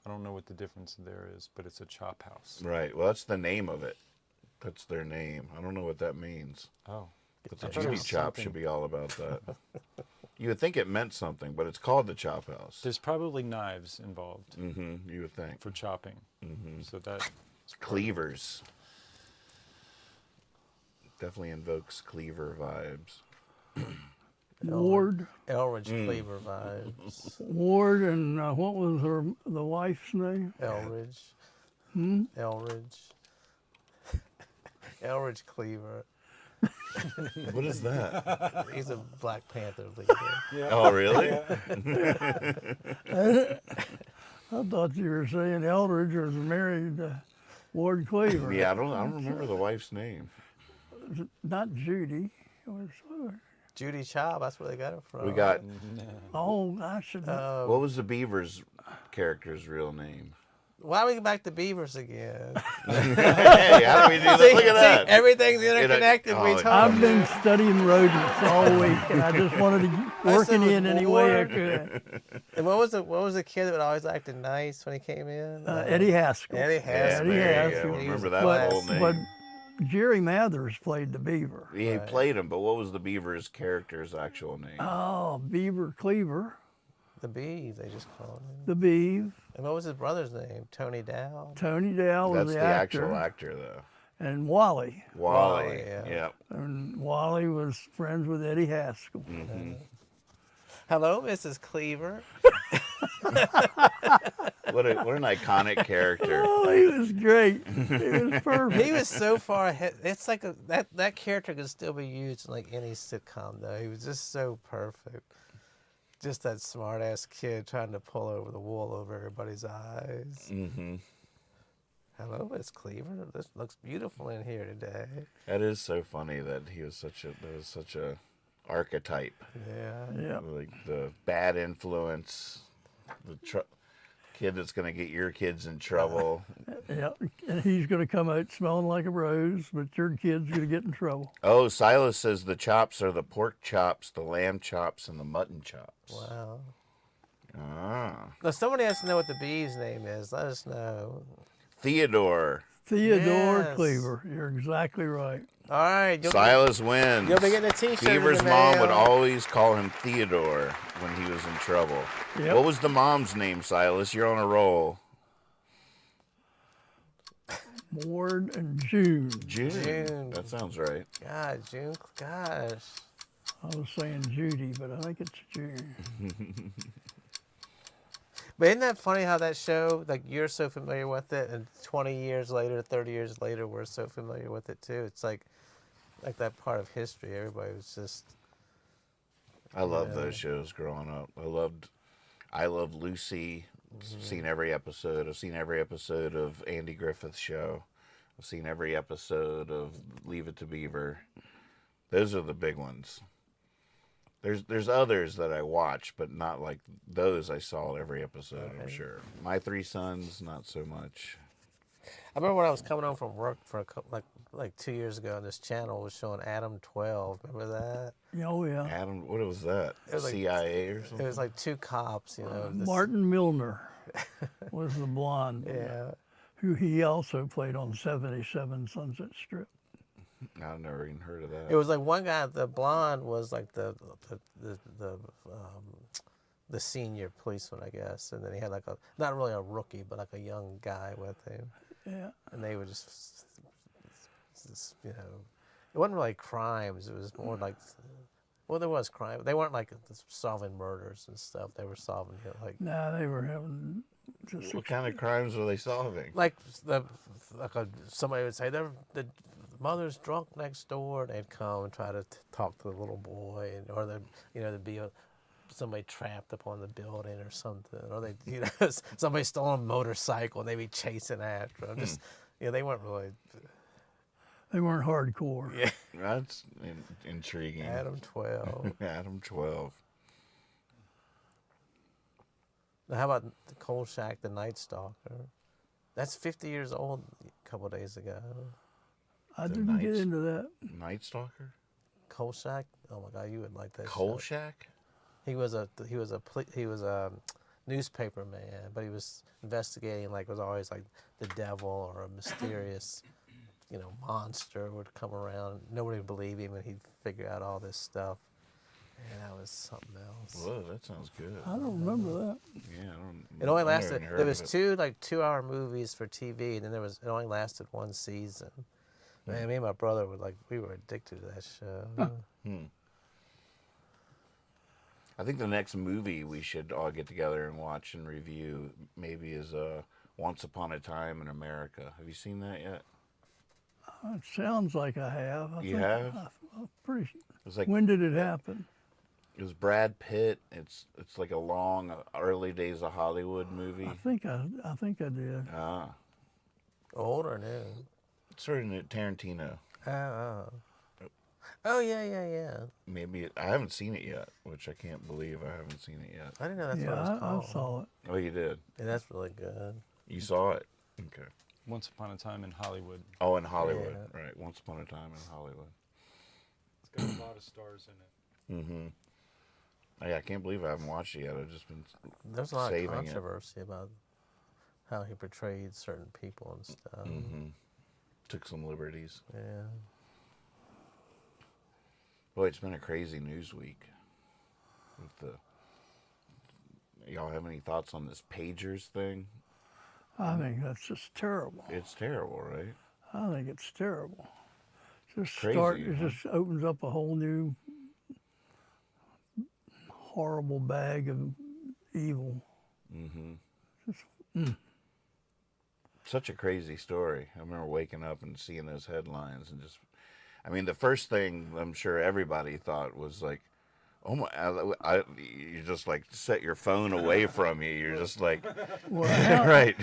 don't know what the difference there is, but it's a chop house. Right. Well, that's the name of it. That's their name. I don't know what that means. Oh. But the I thought it Judy was Chop something- should be all about that. You would think it meant something, but it's called the Chop House. There's probably knives involved You would think. for chopping. So that Cleavers. Definitely invokes cleaver vibes. Ward, Elridge Cleaver vibes. Ward, and what was the wife's name? Elridge. Elridge. Elridge Cleaver. What is that? He's a Black Panther leader. Oh, really? I thought you were saying Eldridge was married to Ward Cleaver. Yeah, I don't remember the wife's name. Not Judy. It was, Judy Chop, that's where they got it from. We got, oh, I should know. what was the Beaver's character's real name? Why are we back to beavers again? Hey, how do we do that? Look at that. Everything's interconnected. We oh, told I've you. been studying rodents all week, and I just wanted to work it said in any way I Ward. could. And what was the kid that always acted nice when he came in? Eddie Haskell. Eddie Yeah, Haskell. Eddie there you Haskell. go. He Remember was that But, whole name. but Jerry Mathers played the beaver. He played him, but what was the Beaver's character's actual name? Oh, Beaver Cleaver, The Beeve, they just called him. the Beeve. And what was his brother's name? Tony Dow. Tony Dow was That's the the actor, actual actor, though. and Wally. Wally. yeah. Yep. And Wally was friends with Eddie Haskell. Hello, Mrs. Cleaver. What an iconic character. Oh, he was great. He was perfect. He was so far ahead. It's like that character could still be used in like any sitcom though. He was just so perfect. Just that smart ass kid trying to pull over the wool over everybody's eyes. Hello, Miss Cleaver. This looks beautiful in here today. That is so funny that he was such a archetype. Yeah. Yeah. Like the bad influence, the kid that's going to get your kids in trouble. Yeah, and he's going to come out smelling like a rose, but your kid's going to get in trouble. Oh, Silas says the chops are the pork chops, the lamb chops, and the mutton chops. Wow. Ah. Now somebody has to know what the bee's name is. Let us know. Theodore. Theodore Yes. Cleaver. You're exactly right. All right. Silas wins. You'll be getting a T-shirt. in Beaver's the mom would mail. always call him Theodore when he was in trouble. Yep. What was the mom's name, Silas? You're on a roll. Ward and June. June. That sounds right. God, June. Gosh. I was saying Judy, but I think it's June. But isn't that funny how that show, like, you're so familiar with it, and 20 years later, 30 years later, we're so familiar with it too. It's like that part of history. Everybody was just. I loved those shows growing up. I loved Lucy. Seen every episode. I've seen every episode of Andy Griffith's show. I've seen every episode of Leave It to Beaver. Those are the big ones. There's others that I watch, but not like those. I saw every episode, I'm sure. My Three Sons, not so much. I remember when I was coming home from work for a couple, like 2 years ago, and this channel was showing Adam 12. Remember that? Oh, yeah. Adam, what was that? It was like- CIA or something? It was like two cops, you know. this- Martin Milner was the blonde. Yeah. Who he also played on 77 Sunset Strip. I've never even heard of that. It was like one guy, the blonde was like the senior policeman, I guess, and then he had like not really a rookie, but like a young guy with him, Yeah. and they would just you know, it wasn't really crimes. It was more like, well, there was crime. They weren't like solving murders and stuff. They were solving like. Nah, they were having just What kind of crimes were they solving? Like somebody would say the mother's drunk next door, and they'd come and try to talk to the little boy, or there'd be somebody trapped up on the building or something, or somebody stole a motorcycle and they'd be chasing after them. Just they weren't really. they weren't hardcore. Yeah. That's intriguing. Adam 12. Adam 12. Now, how about the Coal Shack, the Night Stalker? That's 50 years old a couple of days ago. I The didn't get Night- into that. Night Stalker? Coal Shack. Oh my God, you would like that. Coal show. Shack? He was a newspaper man, but he was investigating, like, it was always like the devil or a mysterious, monster would come around. Nobody would believe him, and he'd figure out all this stuff. And that was something else. Whoa, that sounds good. I don't remember that. Yeah, I don't. It only I never lasted. even heard There of was it. two 2-hour movies for TV, and then it only lasted one season. Man, me and my brother we were addicted to that show. I think the next movie we should all get together and watch and review maybe is Once Upon a Time in America. Have you seen that yet? It sounds like I have. You have? I'm pretty. It's like When did it happen? it was Brad Pitt. It's like a long early days of Hollywood movie. I think I did. Ah, Old or new? it's starting at Tarantino. Oh, yeah. Maybe I haven't seen it yet, which I can't believe I haven't seen it yet. I didn't know that's Yeah, what it was I called. saw it. Oh, you did. Yeah, that's really good. You saw it. Okay. Once Upon a Time in Hollywood. Oh, in Hollywood, Yeah. right? Once Upon a Time in Hollywood. It's got a lot of stars in it. Mm-hmm. I can't believe I haven't watched it yet. I've just been There's a lot of saving it. controversy about how he portrayed certain people and stuff. Mm-hmm. Took some liberties. Yeah. Boy, it's been a crazy news week. Y'all have any thoughts on this pagers thing? I think that's just terrible. It's terrible, right? I think it's terrible. Just Crazy, it huh? just opens up a whole new horrible bag of evil. Such a crazy story. I remember waking up and seeing those headlines and just, the first thing I'm sure everybody thought was like, oh my, you just like set your phone away from you. You're just like, right,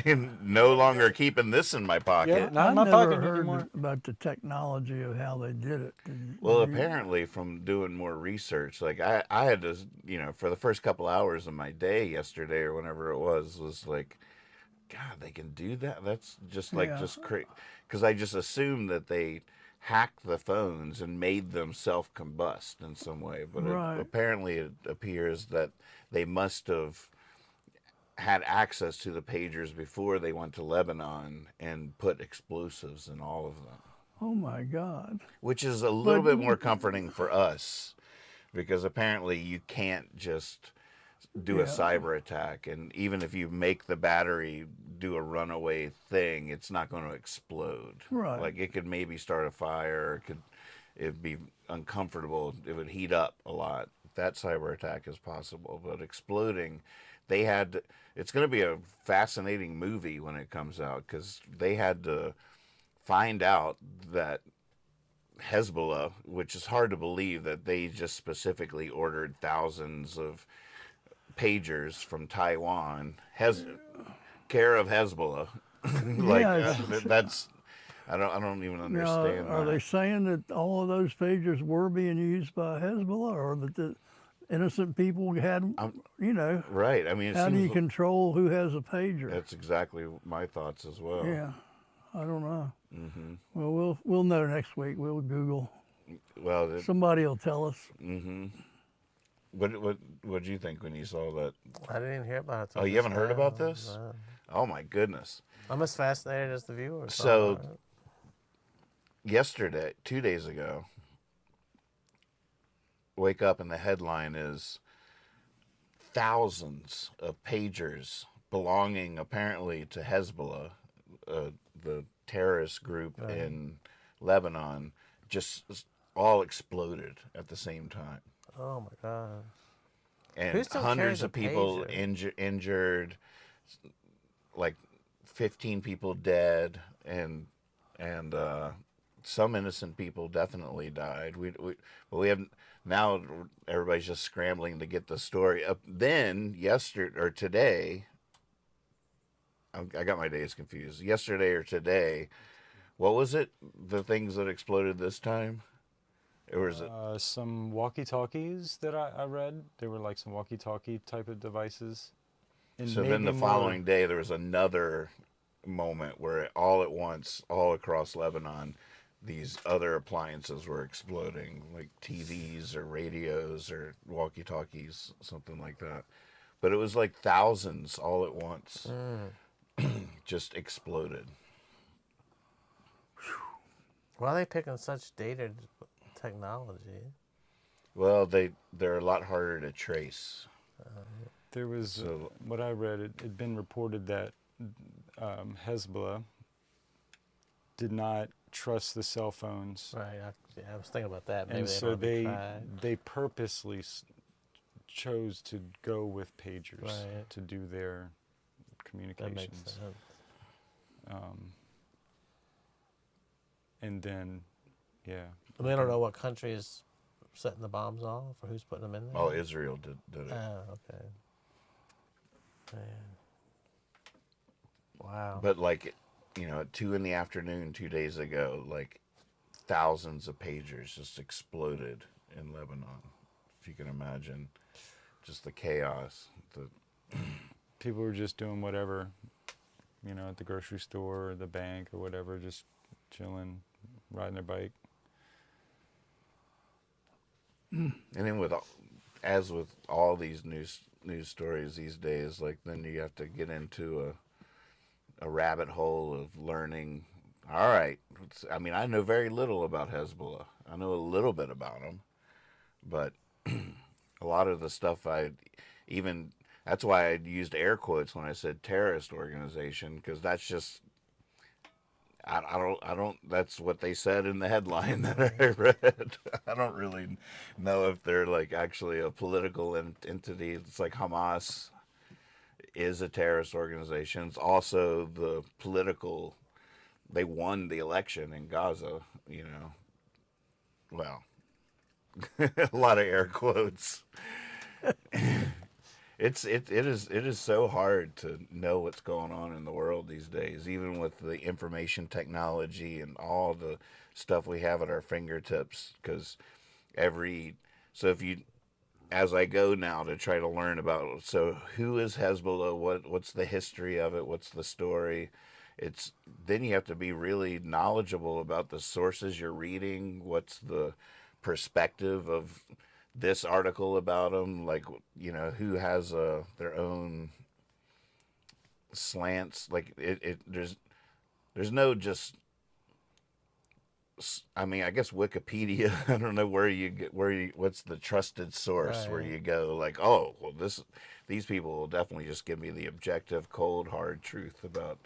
no longer keeping this in my pocket. Yeah, not I in my never pocket heard anymore. about the technology of how they did it. Well, apparently from doing more research, like I had to, for the first couple hours of my day yesterday or whenever it was like, God, they can do that? That's just just crazy. Because I just assumed that they hacked the phones and made them self-combust in some way. But Right. apparently it appears that they must have had access to the pagers before they went to Lebanon and put explosives in all of them. Oh my God. Which is a little bit more comforting for us, because apparently you can't just do a cyber attack, and even if you make the battery do a runaway thing, it's not going to explode. Right. Like it could maybe start a fire, it'd be uncomfortable, it would heat up a lot. That cyber attack is possible, but exploding, it's going to be a fascinating movie when it comes out, because they had to find out that Hezbollah, which is hard to believe that they just specifically ordered thousands of pagers from Taiwan, care of Hezbollah. That's I don't even understand. Now, are they saying that all of those pagers were being used by Hezbollah, or that the innocent people had, right? I mean, how do you control who has a pager? That's exactly my thoughts as well. Yeah, I don't know. Mm-hmm. Well, we'll know next week. We'll Google. Well, somebody will tell us. Mm-hmm. What did you think when you saw that? I didn't hear about it. Oh, you haven't heard about this? No. Oh my goodness! I'm as fascinated as the viewers. So, yesterday, 2 days ago, wake up and the headline is thousands of pagers belonging apparently to Hezbollah, the terrorist group in Lebanon, just all exploded at the same time. Oh my God! And hundreds of people injured, like 15 people dead, and some innocent people definitely died. We have now. Everybody's just scrambling to get the story up. Then yesterday or today, I got my days confused. Yesterday or today, what was it? The things that exploded this time? Or is it some walkie-talkies that I read? They were like some walkie-talkie type of devices. And so then the following day, there was another moment where all at once, all across Lebanon, these other appliances were exploding, like TVs or radios or walkie-talkies, something like that. But it was like thousands all at once, just exploded. Why are they picking such dated technology? Well, they're a lot harder to trace. There was what I read. It had been reported that Hezbollah did not trust the cell phones. Right. I was thinking about that. Maybe and so they purposely chose to go with pagers to do their communications. That makes sense. And then, yeah. And they don't know what country is setting the bombs off or who's putting them in there? Oh, Israel did it. Oh, okay. Man. Wow. But like, at 2 p.m, 2 days ago, like thousands of pagers just exploded in Lebanon. If you can imagine just the chaos. People were just doing whatever, at the grocery store or the bank or whatever, just chilling, riding their bike. And then as with all these news stories these days, like then you have to get into a rabbit hole of learning. All right, I mean, I know very little about Hezbollah. I know a little bit about them, but a lot of the stuff that's why I used air quotes when I said terrorist organization, because that's just I don't that's what they said in the headline that I read. I don't really know if they're like actually a political entity. It's like Hamas is a terrorist organization. It's also the political, they won the election in Gaza, well, a lot of air quotes. It is so hard to know what's going on in the world these days, even with the information technology and all the stuff we have at our fingertips. Because as I go now to try to learn about, so who is Hezbollah? What's the history of it? What's the story? Then you have to be really knowledgeable about the sources you're reading. What's the perspective of this article about them, like, who has their own slants. Like there's no just. I mean, I guess Wikipedia. I don't know what's the trusted source where you go like, oh, well, these people will definitely just give me the objective, cold, hard truth about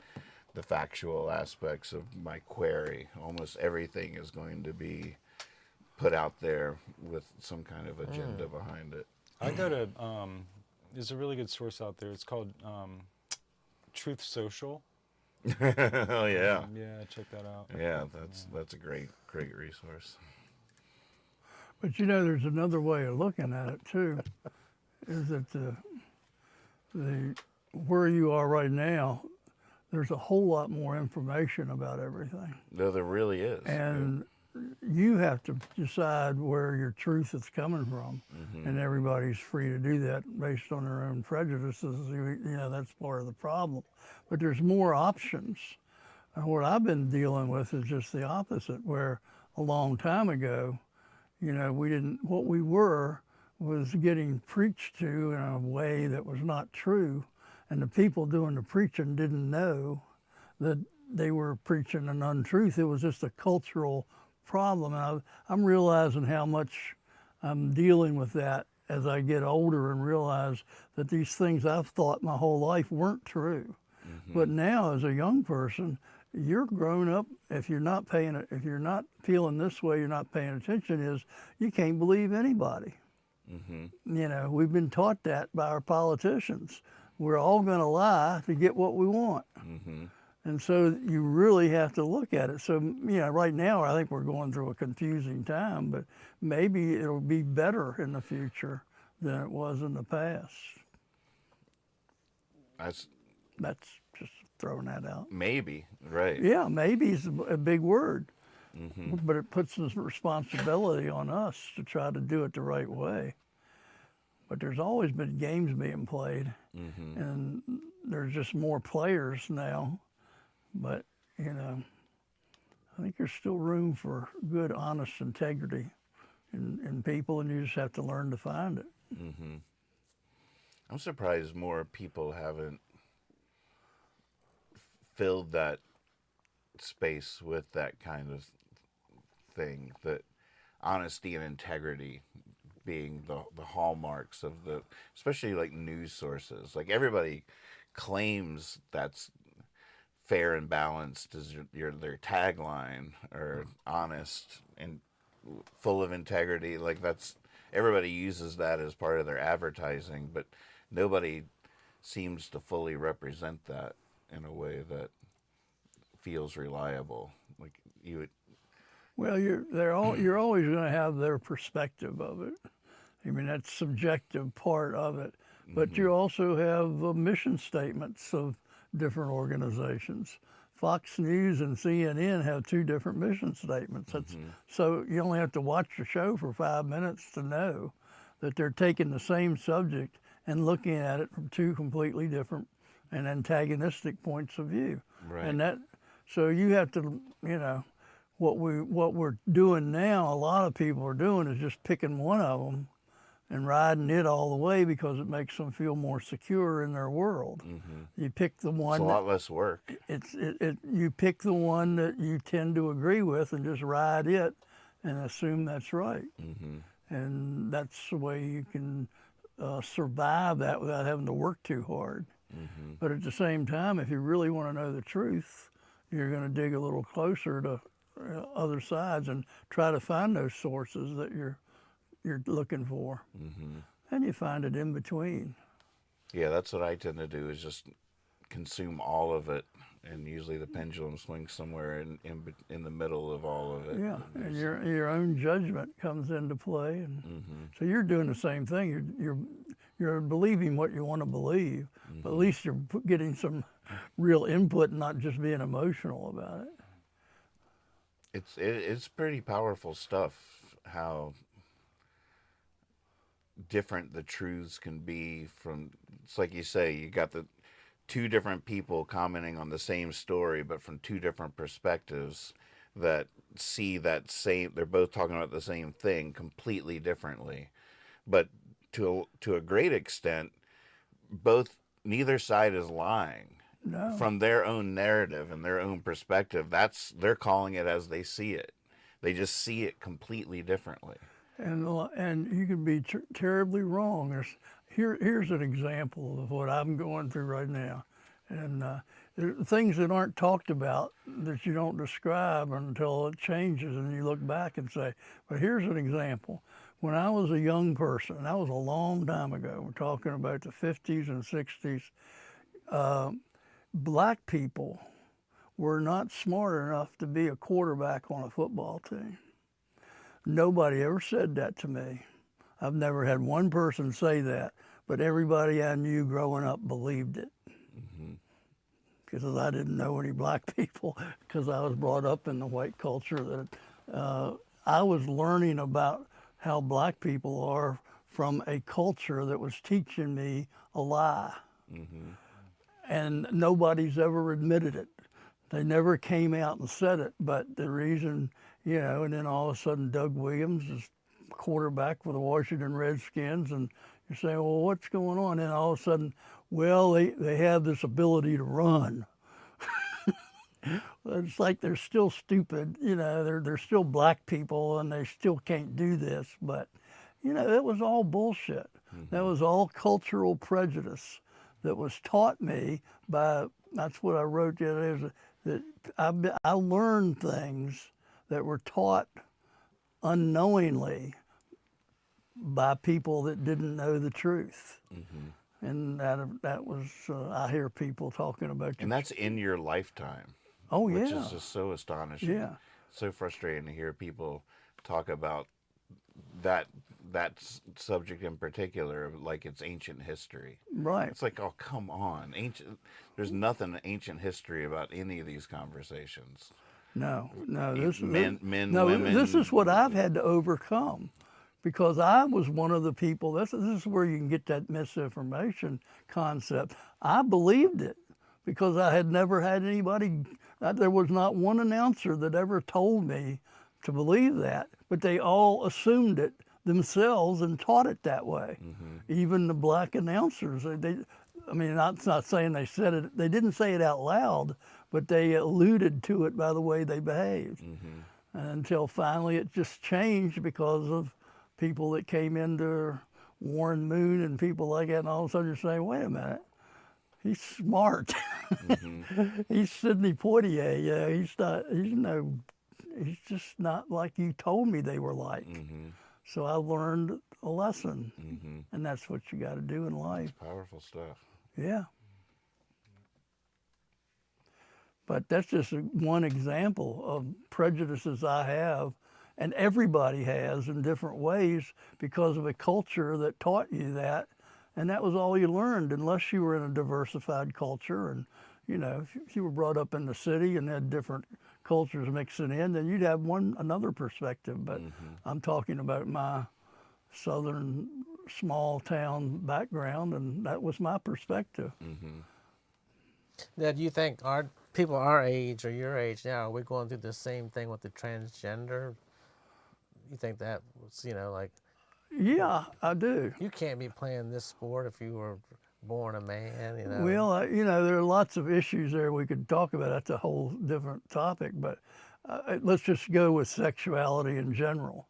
the factual aspects of my query. Almost everything is going to be put out there with some kind of agenda behind it. I go to there's a really good source out there. It's called Truth Social. Oh yeah. Yeah, check that out. Yeah, that's a great resource. But you know, there's another way of looking at it too. Is that the where you are right now, there's a whole lot more information about everything. No, there really is. And you have to decide where your truth is coming from, and everybody's free to do that based on their own prejudices. You know, that's part of the problem. But there's more options. And what I've been dealing with is just the opposite, where a long time ago, you know, what we were was getting preached to in a way that was not true, and the people doing the preaching didn't know that they were preaching an untruth. It was just a cultural problem. And I'm realizing how much I'm dealing with that as I get older and realize that these things I've thought my whole life weren't true. But now, as a young person, you're grown up. If you're not feeling this way, you're not paying attention. Is you can't believe anybody. You know, we've been taught that by our politicians. We're all going to lie to get what we want. And so you really have to look at it. So, you know, right now I think we're going through a confusing time, but maybe it'll be better in the future than it was in the past. That's just throwing that out. Maybe, right. Yeah, maybe is a big word, but it puts this responsibility on us to try to do it the right way. But there's always been games being played, and there's just more players now. But, you know, I think there's still room for good, honest integrity in people, and you just have to learn to find it. I'm surprised more people haven't filled that space with that kind of thing, that honesty and integrity being the hallmarks of especially like news sources. Like everybody claims that's fair and balanced is their tagline, or honest and full of integrity. Like everybody uses that as part of their advertising, but nobody seems to fully represent that in a way that feels reliable. Like you would. Well, you're always going to have their perspective of it. I mean, that's subjective part of it. But you also have mission statements of different organizations. Fox News and CNN have two different mission statements. So you only have to watch the show for 5 minutes to know that they're taking the same subject and looking at it from two completely different and antagonistic points of view. Right. And so you have to, you know, what we're doing now, a lot of people are doing is just picking one of them and riding it all the way because it makes them feel more secure in their world. You pick the one. It's a lot less work. You pick the one that you tend to agree with and just ride it and assume that's right. And that's the way you can survive that without having to work too hard. But at the same time, if you really want to know the truth, you're going to dig a little closer to other sides and try to find those sources that you're looking for, and you find it in between. Yeah, that's what I tend to do, is just consume all of it, and usually the pendulum swings somewhere in the middle of all of it. Yeah, and your own judgment comes into play, and so you're doing the same thing. You're believing what you want to believe, but at least you're getting some real input and not just being emotional about it. It's pretty powerful stuff, how different the truths can be from. It's like you say, you got the two different people commenting on the same story, but from two different perspectives that see that same. They're both talking about the same thing completely differently, but to a great extent, neither side is lying. from their own narrative and their own perspective. They're calling it as they see it. They just see it completely differently. And you can be terribly wrong. Here's an example of what I'm going through right now. And there are things that aren't talked about that you don't describe until it changes and you look back and say, but here's an example. When I was a young person, that was a long time ago, we're talking about the 50s and 60s, black people were not smart enough to be a quarterback on a football team. Nobody ever said that to me. I've never had one person say that, but everybody I knew growing up believed it. Because I didn't know any black people, because I was brought up in the white culture. That I was learning about how black people are from a culture that was teaching me a lie. And nobody's ever admitted it. They never came out and said it, but the reason, and then all of a sudden Doug Williams is quarterback for the Washington Redskins, and you're saying, well, what's going on? And all of a sudden, well, they have this ability to run. It's like they're still stupid, they're still black people and they still can't do this, but, it was all bullshit. That was all cultural prejudice that was taught me that's what I wrote the other day, that I learned things that were taught unknowingly by people that didn't know the truth. And that was, I hear people talking about. And that's in your lifetime. Oh, yeah. Which is just so astonishing. Yeah. So frustrating to hear people talk about that subject in particular, like it's ancient history. Right. It's like, oh, come on. There's nothing ancient history about any of these conversations. No. Women. This is what I've had to overcome. Because I was one of the people, this is where you can get that misinformation concept. I believed it because I had never had anybody, there was not one announcer that ever told me to believe that, but they all assumed it themselves and taught it that way. Even the black announcers, not saying they said it, they didn't say it out loud, but they alluded to it by the way they behaved. And until finally it just changed because of people that came into Warren Moon and people like that, and all of a sudden you're saying, wait a minute, he's smart. He's Sidney Poitier. He's just not like you told me they were like. So I learned a lesson, and that's what you got to do in life. It's powerful stuff. Yeah. But that's just one example of prejudices I have, and everybody has in different ways because of a culture that taught you that, and that was all you learned unless you were in a diversified culture. And if you were brought up in the city and had different cultures mixing in, then you'd have another perspective. But I'm talking about my southern small town background, and that was my perspective. Now, do you think people our age or your age now, are we going through the same thing with the transgender? You think that was, like... Yeah, I do. You can't be playing this sport if you were born a man, Well, there are lots of issues there we could talk about. That's a whole different topic, but let's just go with sexuality in general.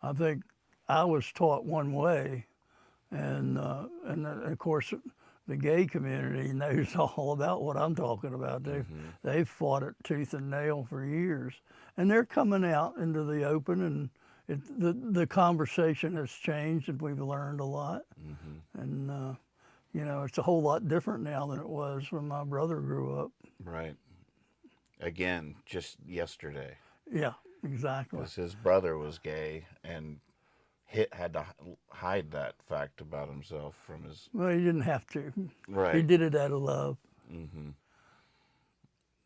I think I was taught one way, and of course, the gay community knows all about what I'm talking about. They've fought it tooth and nail for years, and they're coming out into the open, and the conversation has changed, and we've learned a lot. And it's a whole lot different now than it was when my brother grew up. Right. Again, just yesterday. Yeah, exactly. Because his brother was gay and had to hide that fact about himself from his... Well, he didn't have to. Right. He did it out of love.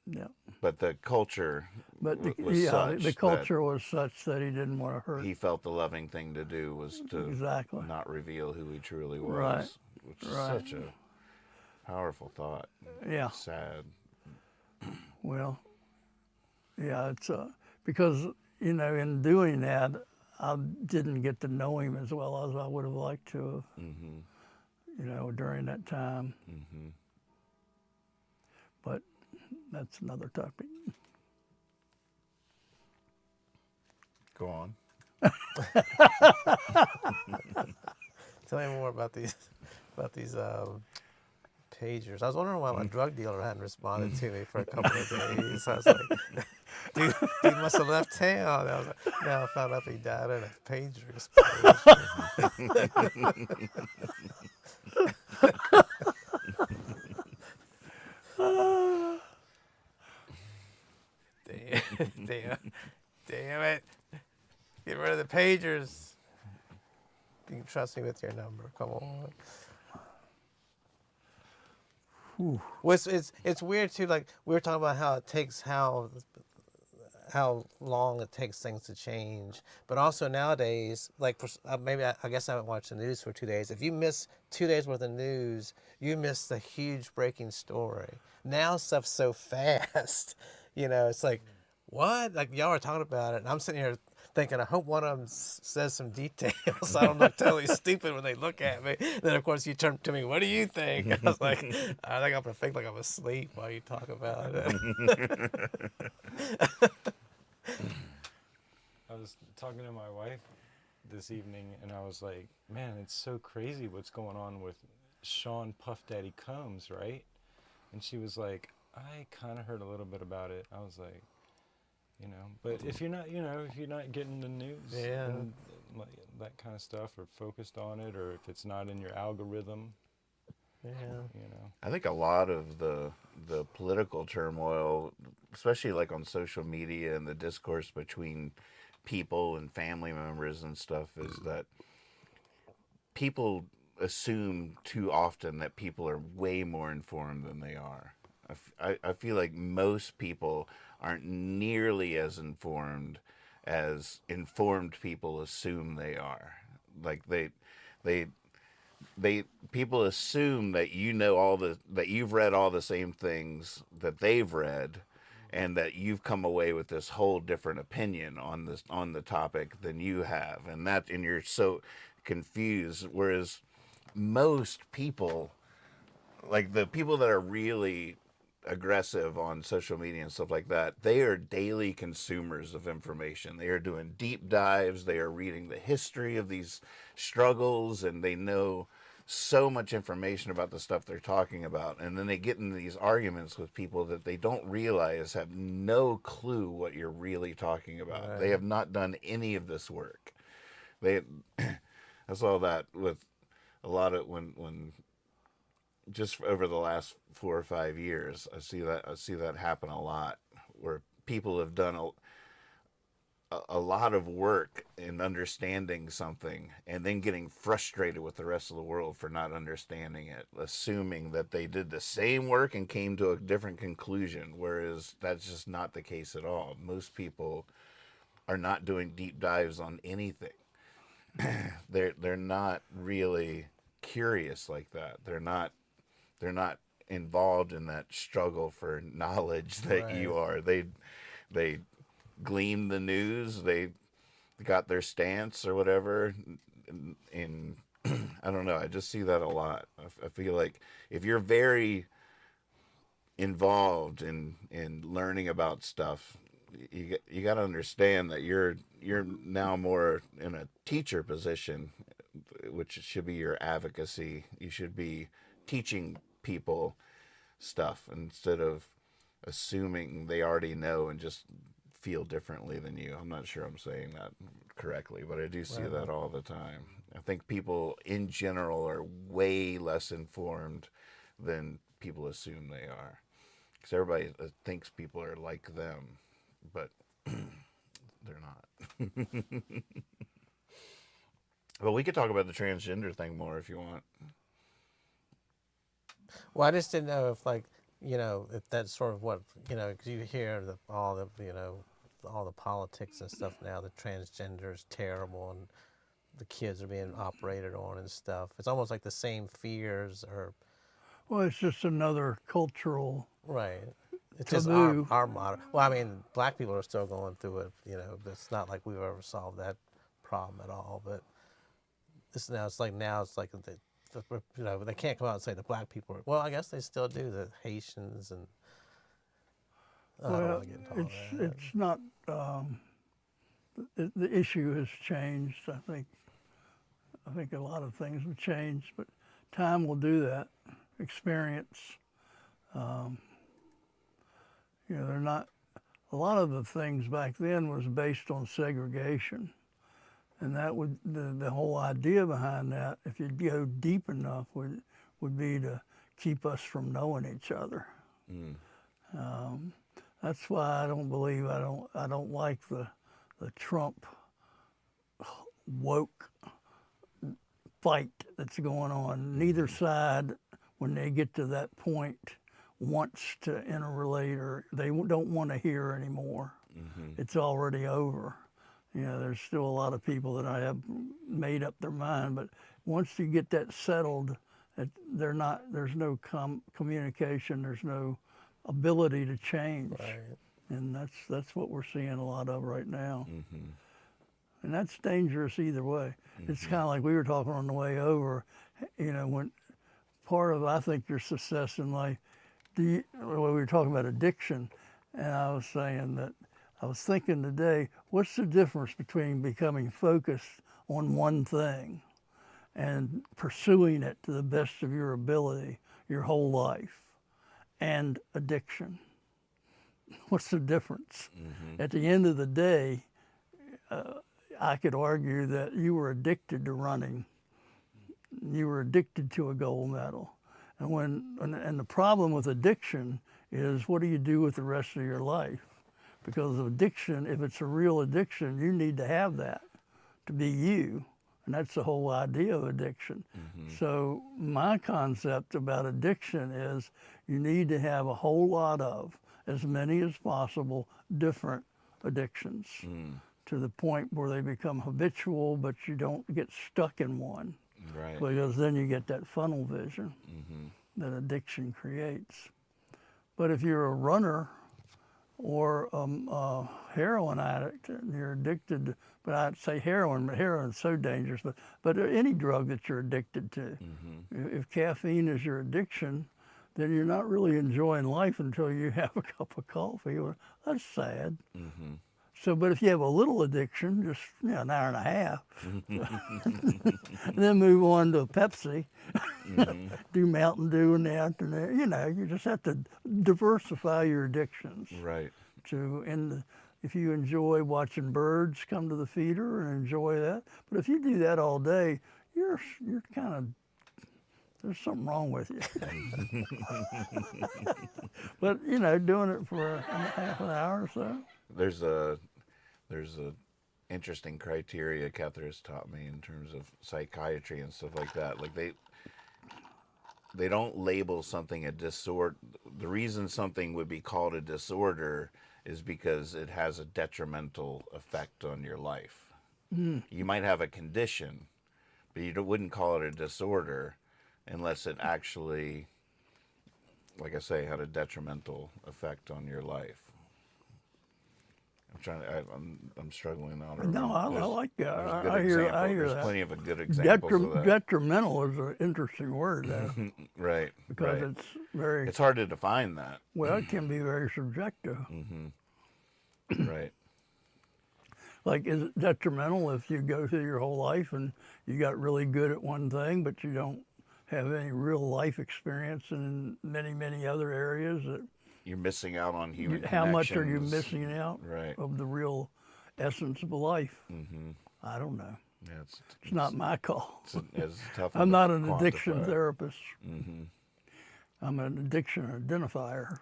Yeah. But the culture was such that he didn't want to hurt. He felt the loving thing to do was to not reveal who he truly was. Right. Which is such a powerful thought. Yeah. Sad. Well, yeah, it's because, in doing that, I didn't get to know him as well as I would have liked to have, during that time. But that's another topic. Go on. Tell me more about these pagers. I was wondering why my drug dealer hadn't responded to me for a couple of days. I was like, dude must have left town. I was like, now I found out he died in a pager explosion. Damn it. Get rid of the pagers. You can trust me with your number. Come on. Well, it's weird too. Like we were talking about how it takes how long it takes things to change, but also nowadays, like maybe I guess I haven't watched the news for 2 days. If you miss 2 days worth of news, you miss the huge breaking story. Now stuff's so fast, It's like, what? Like y'all are talking about it, and I'm sitting here thinking, I hope one of them says some details so I don't look totally stupid when they look at me. Then, of course, you turn to me, what do you think? I was like, I think I'm going to think like I'm asleep while you talk about it. I was talking to my wife this evening, and I was like, man, it's so crazy what's going on with Sean Puff Daddy Combs, right? And she was like, I kind of heard a little bit about it. I was like, but if you're not, if you're not getting the news and like that kind of stuff, or focused on it, or if it's not in your algorithm, I think a lot of the political turmoil, especially like on social media and the discourse between people and family members and stuff, is that people assume too often that people are way more informed than they are. I feel like most people aren't nearly as informed as informed people assume they are. Like people assume that that you've read all the same things that they've read, and that you've come away with this whole different opinion on the topic than you have, and you're so confused. Whereas most people, like the people that are really aggressive on social media and stuff like that, they are daily consumers of information. They are doing deep dives. They are reading the history of these struggles, and they know so much information about the stuff they're talking about. And then they get into these arguments with people that they don't realize have no clue what you're really talking about. Right. They have not done any of this work. I saw that with a lot of when just over the last 4 or 5 years, I see that happen a lot, where people have done a lot of work in understanding something, and then getting frustrated with the rest of the world for not understanding it, assuming that they did the same work and came to a different conclusion, whereas that's just not the case at all. Most people are not doing deep dives on anything. They're not really curious like that. They're not involved in that struggle for knowledge that right. You are. They glean the news. They got their stance or whatever. And I don't know. I just see that a lot. I feel like if you're very involved in learning about stuff, you got to understand that you're now more in a teacher position, which should be your advocacy. You should be teaching people stuff instead of assuming they already know and just feel differently than you. I'm not sure I'm saying that correctly, but I do see that all the time. I think people in general are way less informed than people assume they are, because everybody thinks people are like them, but they're not. Well, we could talk about the transgender thing more if you want. Well, I just didn't know if, like, if that's sort of what, because you hear all the politics and stuff now, the transgender is terrible and the kids are being operated on and stuff. It's almost like the same fears are. Well, it's just another cultural. Right. It's taboo. Just our model. Well, I mean, black people are still going through it, it's not like we've ever solved that problem at all, but it's like you know, they can't come out and say the black people are, well, I guess they still do, the Haitians and, I don't Well, wanna get into all that. it's not, the issue has changed. I think a lot of things have changed, but time will do that. Experience, you know, they're not, a lot of the things back then was based on segregation. And that would, the whole idea behind that, if you go deep enough, would be to keep us from knowing each other. That's why I don't like the Trump woke fight that's going on. Neither side, when they get to that point, wants to interrelate, or they don't want to hear anymore. It's already over. You know, there's still a lot of people that I have made up their mind, but once you get that settled, there's no communication, there's no ability to change. Right. And that's what we're seeing a lot of right now. And that's dangerous either way. It's kind of like we were talking on the way over, you know, when part of, I think, your success in life, we were talking about addiction, and I was saying that, I was thinking today, what's the difference between becoming focused on one thing and pursuing it to the best of your ability your whole life, and addiction? What's the difference? At the end of the day, I could argue that you were addicted to running. You were addicted to a gold medal. And the problem with addiction is, what do you do with the rest of your life? Because of addiction, if it's a real addiction, you need to have that to be you. And that's the whole idea of addiction. So my concept about addiction is you need to have a whole lot of, as many as possible, different addictions to the point where they become habitual, but you don't get stuck in one. Right. Because then you get that funnel vision that addiction creates. But if you're a runner or a heroin addict and you're addicted, but I'd say heroin, but heroin's so dangerous, but any drug that you're addicted to. If caffeine is your addiction, then you're not really enjoying life until you have a cup of coffee. That's sad. So, but if you have a little addiction, just an hour and a half, then move on to Pepsi, do Mountain Dew in the afternoon. You know, you just have to diversify your addictions. Right. If you enjoy watching birds come to the feeder and enjoy that, but if you do that all day, you're kind of, there's something wrong with you. But you know, doing it for half an hour or so. There's a interesting criteria Catherine's taught me in terms of psychiatry and stuff like that. Like they don't label something a disorder. The reason something would be called a disorder is because it has a detrimental effect on your life. You might have a condition, but you wouldn't call it a disorder unless it actually, like I say, had a detrimental effect on your life. I'm struggling now. No, I like that. I hear that. There's plenty of good examples of that. Detrimental is an interesting word, though. Right. Because right. it's very. It's hard to define that. Well, it can be very subjective. Right. Like, is it detrimental if you go through your whole life and you got really good at one thing, but you don't have any real life experience in many, many other areas that. You're missing out on human How much are you connections. missing out Right. of the real essence of life? I don't know. Yeah, It's not my call. It's tough. I'm not an to addiction quantify. therapist. I'm an addiction identifier,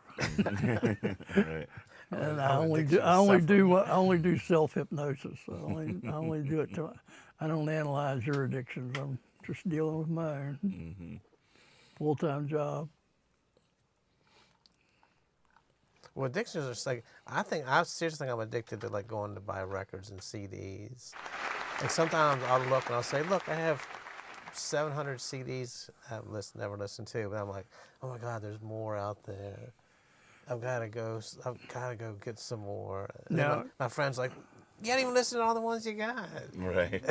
Right. and I only do self hypnosis. I only do it to. I don't analyze your addictions. I'm just dealing with my own full-time job. Well, addictions are like, I seriously think I'm addicted to like going to buy records and CDs. Like sometimes I'll look and I'll say, look, I have 700 CDs I've never listened to, but I'm like, oh my God, there's more out there. I've got to go get some more. And Now, my friend's like, you can't even listen to all the ones you got. Right.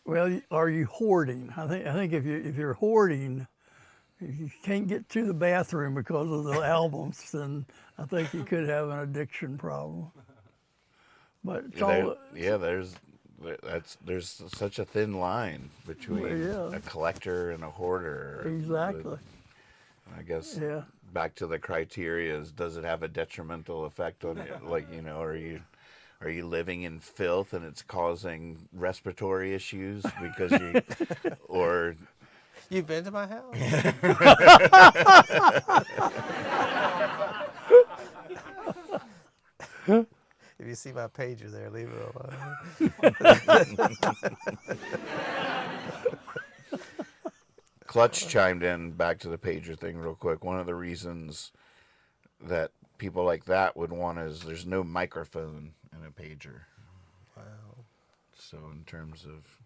Well, are you hoarding? I think if you're hoarding, if you can't get to the bathroom because of the albums, then I think you could have an addiction problem. But it's all there's such a thin line between yeah. a collector and a hoarder. Exactly. I guess Yeah. back to the criteria is, does it have a detrimental effect on you? Like, you know, are you living in filth and it's causing respiratory issues because you, or You've been to my house? If you see my pager there, leave it alone. Clutch chimed in back to the pager thing real quick. One of the reasons that people like that would want is there's no microphone in a pager. Wow. So in terms of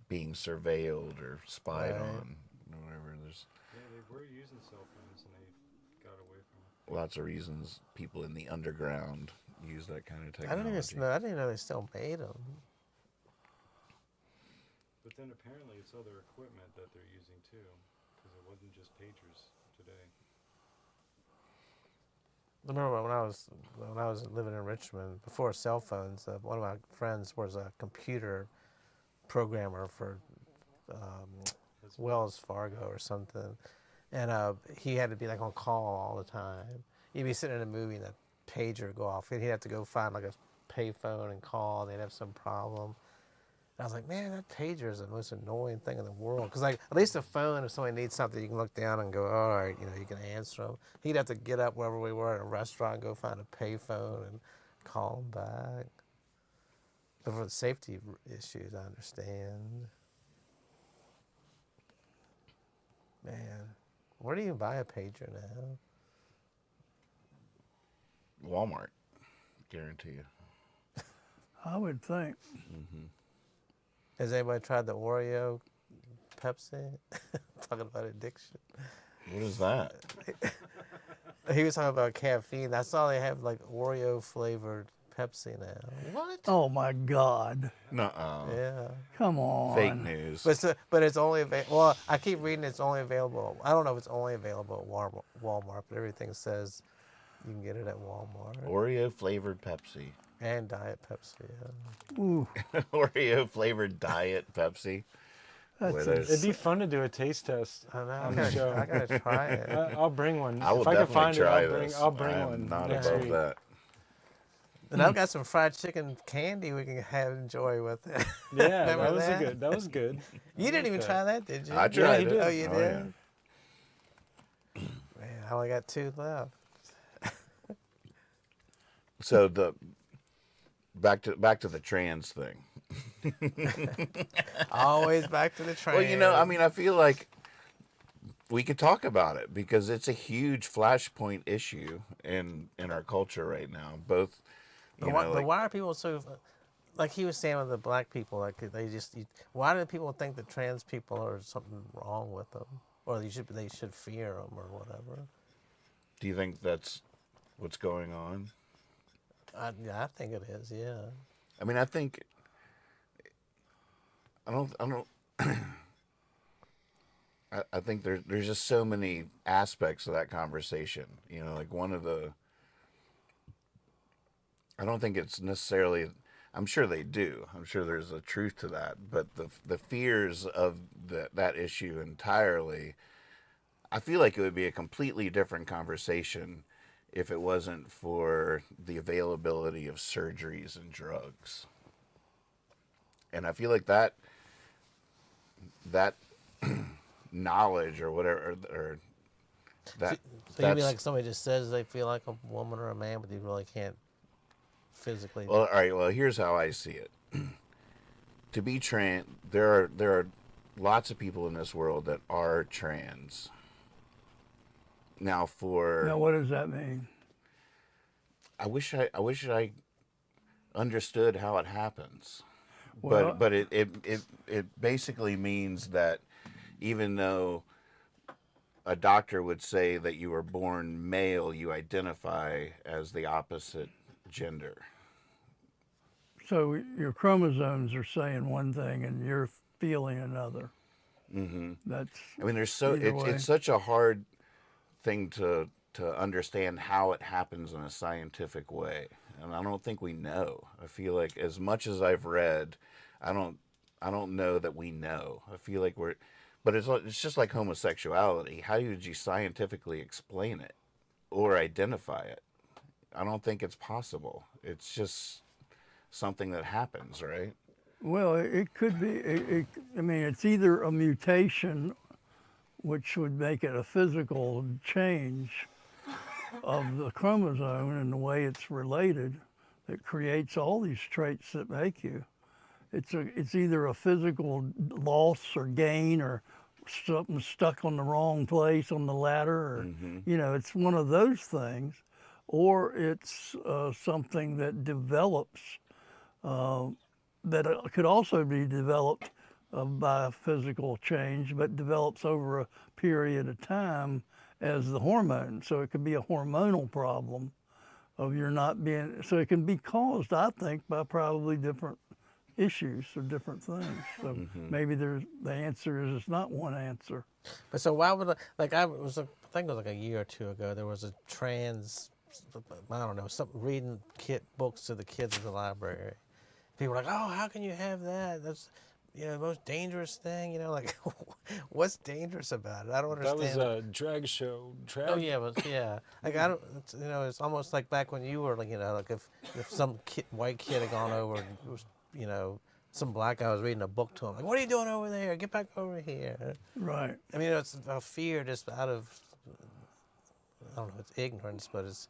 being surveilled or spied Right. on, or whatever, there's Yeah, they were using cell phones and they got away from it. lots of reasons people in the underground use that kind of I technology. didn't know they still made them. But then apparently it's other equipment that they're using too, because it wasn't just pagers today. I remember when I was living in Richmond before cell phones. One of my friends was a computer programmer for Wells Fargo or something, and he had to be like on call all the time. He'd be sitting in a movie and that pager would go off, and he'd have to go find like a payphone and call. And they'd have some problem. And I was like, man, that pager is the most annoying thing in the world. Because like at least a phone, if somebody needs something, you can look down and go, all right, you know, you can answer them. He'd have to get up wherever we were at a restaurant and go find a payphone and call them back. But for the safety issues, I understand. Man, where do you buy a pager now? Walmart, guarantee you. I would think. Has anybody tried the Oreo Pepsi? Talking about addiction. What is that? He was talking about caffeine. I saw they have like Oreo flavored Pepsi now. What? Oh my God! Nuh-uh. Yeah. Come on. Fake news. But it's only available. Well, I keep reading it's only available. I don't know if it's only available at Walmart, but everything says you can get it at Walmart Oreo flavored Pepsi. and Diet Pepsi. Yeah. Ooh, Oreo flavored diet Pepsi. that's Boy, a- there's- It'd be fun to do a taste test I know. on the show. I gotta try it. I'll bring one. I will if I can definitely find try it, this. I'll bring I am one not next above week. that. And I've got some fried chicken candy we can enjoy with it. Yeah, Remember that was that? good. That was good. You didn't even that. try that, did you? I tried he it. did. Oh, you Oh, did? yeah. Man, I only got 2 left. So the back to the trans thing. Always back to the train. Well, you know, I mean, I feel like we could talk about it because it's a huge flashpoint issue in our culture right now. Both, you But know, why, like, but why are people so, like he was saying with the black people, like why do people think that trans people are something wrong with them, or they should fear them or whatever? do you think that's what's going on? Yeah, I think it is. Yeah. I mean, I think I don't. I think there's just so many aspects of that conversation. You know, like one of the. I don't think it's necessarily. I'm sure they do. I'm sure there's a truth to that. But the fears of that issue entirely, I feel like it would be a completely different conversation if it wasn't for the availability of surgeries and drugs. And I feel like that knowledge or whatever, or that. So you mean like somebody just says they feel like a woman or a man, but you really can't physically? Well, all right. Well, here's how I see it. To be trans, there are lots of people in this world that are trans. Now, Now, what does that mean? I wish I understood how it happens. Well- But it basically means that even though a doctor would say that you were born male, you identify as the opposite gender. So your chromosomes are saying one thing and you're feeling another. Mm-hmm. That's. I mean, either way. it's such a hard thing to understand how it happens in a scientific way, and I don't think we know. I feel like as much as I've read, I don't know that we know. I feel like but it's just like homosexuality. How would you scientifically explain it or identify it? I don't think it's possible. It's just something that happens, right? Well, it could be. I mean, it's either a mutation, which would make it a physical change of the chromosome and the way it's related, that creates all these traits that make you. It's either a physical loss or gain or something stuck on the wrong place on the ladder, or it's one of those things, or it's something that develops. That could also be developed by a physical change, but develops over a period of time as the hormone. So it could be a hormonal problem of your not being, so it can be caused, I think, by probably different issues or different things. So maybe the answer is it's not one answer. But so why would I think it was like a year or two ago, there was a trans, I don't know, something reading books to the kids at the library. People were like, oh, how can you have that? That's, the most dangerous thing. Like, what's dangerous about it? I don't understand. That was a drag show. Oh yeah, Like I don't, it's almost like back when you were like, like if some white kid had gone over and was, some black guy was reading a book to him, like, what are you doing over there? Get back over here. Right. I mean, it's a fear just out of, I don't know, it's ignorance, but it's.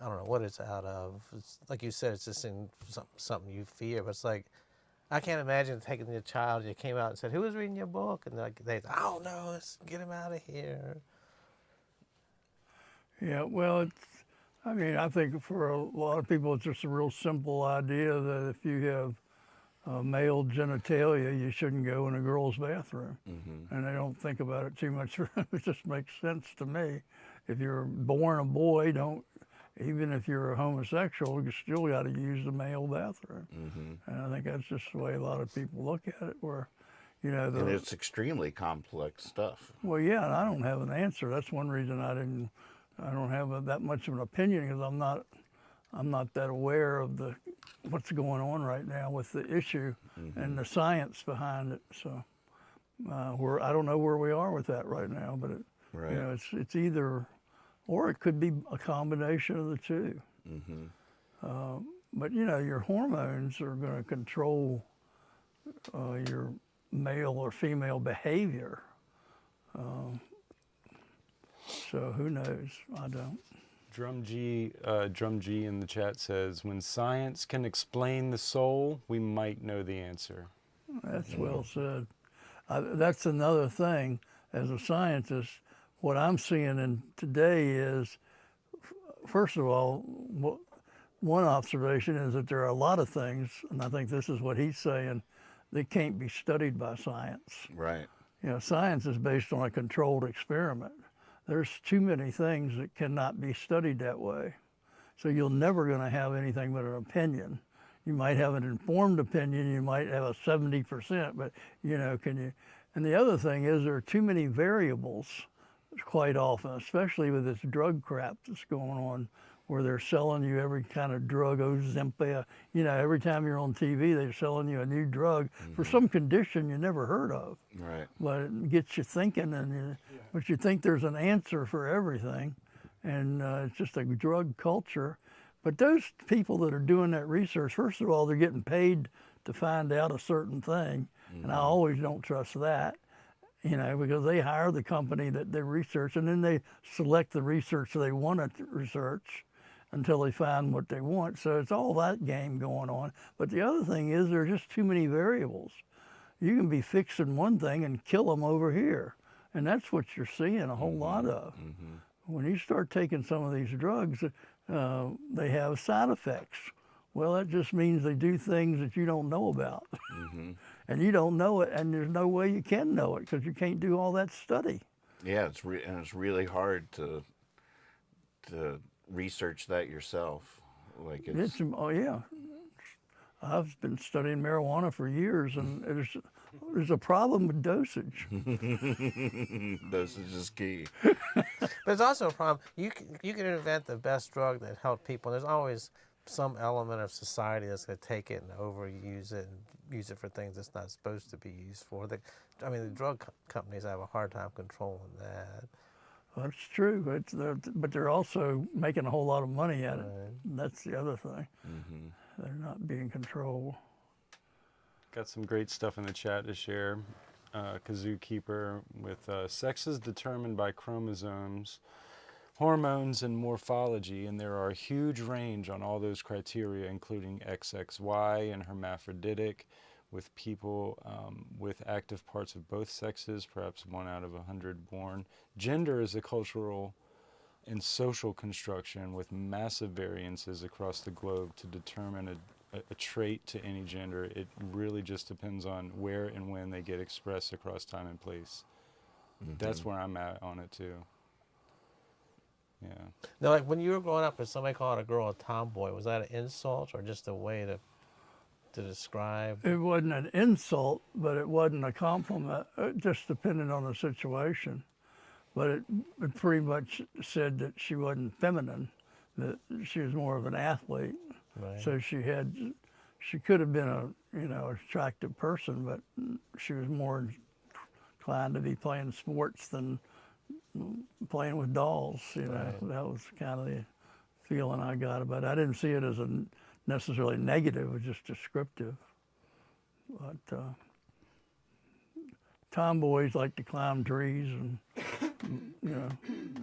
I don't know what it's out of. It's like you said, it's just in something you fear. But it's like, I can't imagine taking your child. You came out and said, "Who was reading your book?" And they, oh no, let's get him out of here. Yeah, well, I think for a lot of people, it's just a real simple idea that if you have male genitalia, you shouldn't go in a girl's bathroom. And they don't think about it too much. It just makes sense to me. If you're born a boy, even if you're a homosexual, you still got to use the male bathroom. And I think that's just the way a lot of people look at it, where, and it's extremely complex stuff. Well, yeah, and I don't have an answer. That's one reason I don't have that much of an opinion, because I'm not that aware of what's going on right now with the issue and the science behind it. So I don't know where we are with that right now, but it's either. Or it could be a combination of the two. But your hormones are going to control your male or female behavior. So who knows? I don't. Drum G in the chat says, when science can explain the soul, we might know the answer. That's well said. That's another thing. As a scientist, what I'm seeing today is, first of all, one observation is that there are a lot of things, and I think this is what he's saying, that can't be studied by science. Right. Science is based on a controlled experiment. There's too many things that cannot be studied that way. So you're never going to have anything but an opinion. You might have an informed opinion, you might have a 70%, but can you? And the other thing is there are too many variables quite often, especially with this drug crap that's going on, where they're selling you every kind of drug, Ozempic. Every time you're on TV, they're selling you a new drug for some condition you never heard of. Right. But it gets you thinking, but you think there's an answer for everything, and it's just a drug culture. But those people that are doing that research, first of all, they're getting paid to find out a certain thing, and I always don't trust that. Because they hire the company that they research, and then they select the research they want to research until they find what they want. So it's all that game going on. But the other thing is there are just too many variables. You can be fixing one thing and kill them over here. And that's what you're seeing a whole lot of. When you start taking some of these drugs, they have side effects. Well, that just means they do things that you don't know about. And you don't know it, and there's no way you can know it, because you can't do all that study. Yeah, and it's really hard to research that yourself. Like Oh yeah, I've been studying marijuana for years, and there's a problem with dosage. Dosage is key. But there's also a problem. You can invent the best drug that helps people. There's always some element of society that's going to take it and overuse it and use it for things it's not supposed to be used for. The drug companies have a hard time controlling that. That's true. But they're also making a whole lot of money at it. That's the other thing. Mm-hmm. They're not being controlled. Got some great stuff in the chat to share. Kazoo Keeper with sex is determined by chromosomes, hormones, and morphology, and there are a huge range on all those criteria, including XXY and hermaphroditic, with people with active parts of both sexes, perhaps 1 out of 100 born. Gender is a cultural and social construction with massive variances across the globe to determine a trait to any gender. It really just depends on where and when they get expressed across time and place. Mm-hmm. That's where I'm at on it too. Yeah. Now, like when you were growing up, if somebody called a girl a tomboy, was that an insult or just a way to describe? It wasn't an insult, but it wasn't a compliment. It just depended on the situation. But it pretty much said that she wasn't feminine, that she was more of an athlete. Right. So she could have been a attractive person, but she was more inclined to be playing sports than playing with dolls. Right. That was kind of the feeling I got about it. I didn't see it as a necessarily negative; it was just descriptive. But tomboys like to climb trees, and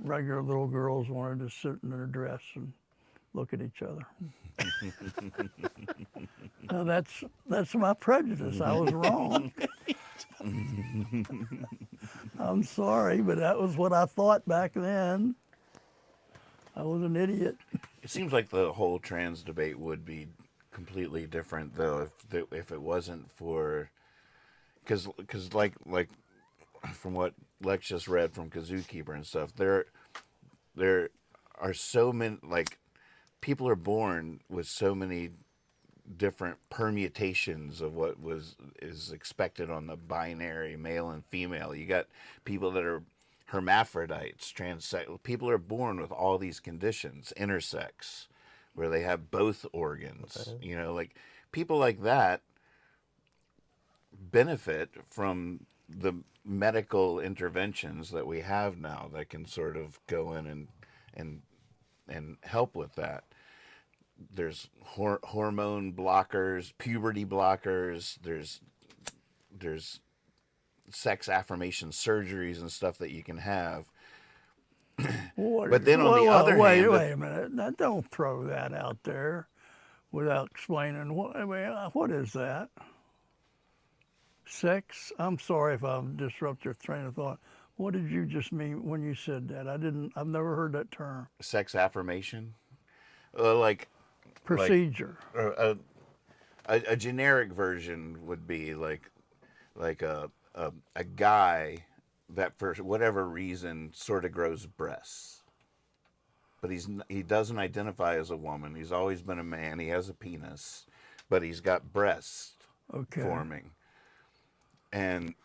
regular little girls wanted to sit in their dress and look at each other. Now that's my prejudice. I was wrong. I'm sorry, but that was what I thought back then. I was an idiot. It seems like the whole trans debate would be completely different, though, if it wasn't for, because like from what Lex just read from Kazoo Keeper and stuff, there are so many, like, people are born with so many different permutations of what is expected on the binary male and female. You got people that are hermaphrodites, transex. People are born with all these conditions, intersex, where they have both organs. Okay. Like people like that benefit from the medical interventions that we have now that can sort of go in and help with that. There's hormone blockers, puberty blockers. There's sex affirmation surgeries and stuff that you can have. But then on the other hand, wait a minute. Now, don't throw that out there without explaining. What is that? Sex? I'm sorry if I've disrupted your train of thought. What did you just mean when you said that? I've never heard that term. Sex affirmation? Procedure. A generic version would be like a guy that for whatever reason sort of grows breasts, but he doesn't identify as a woman. He's always been a man. He has a penis, but he's got breasts forming, and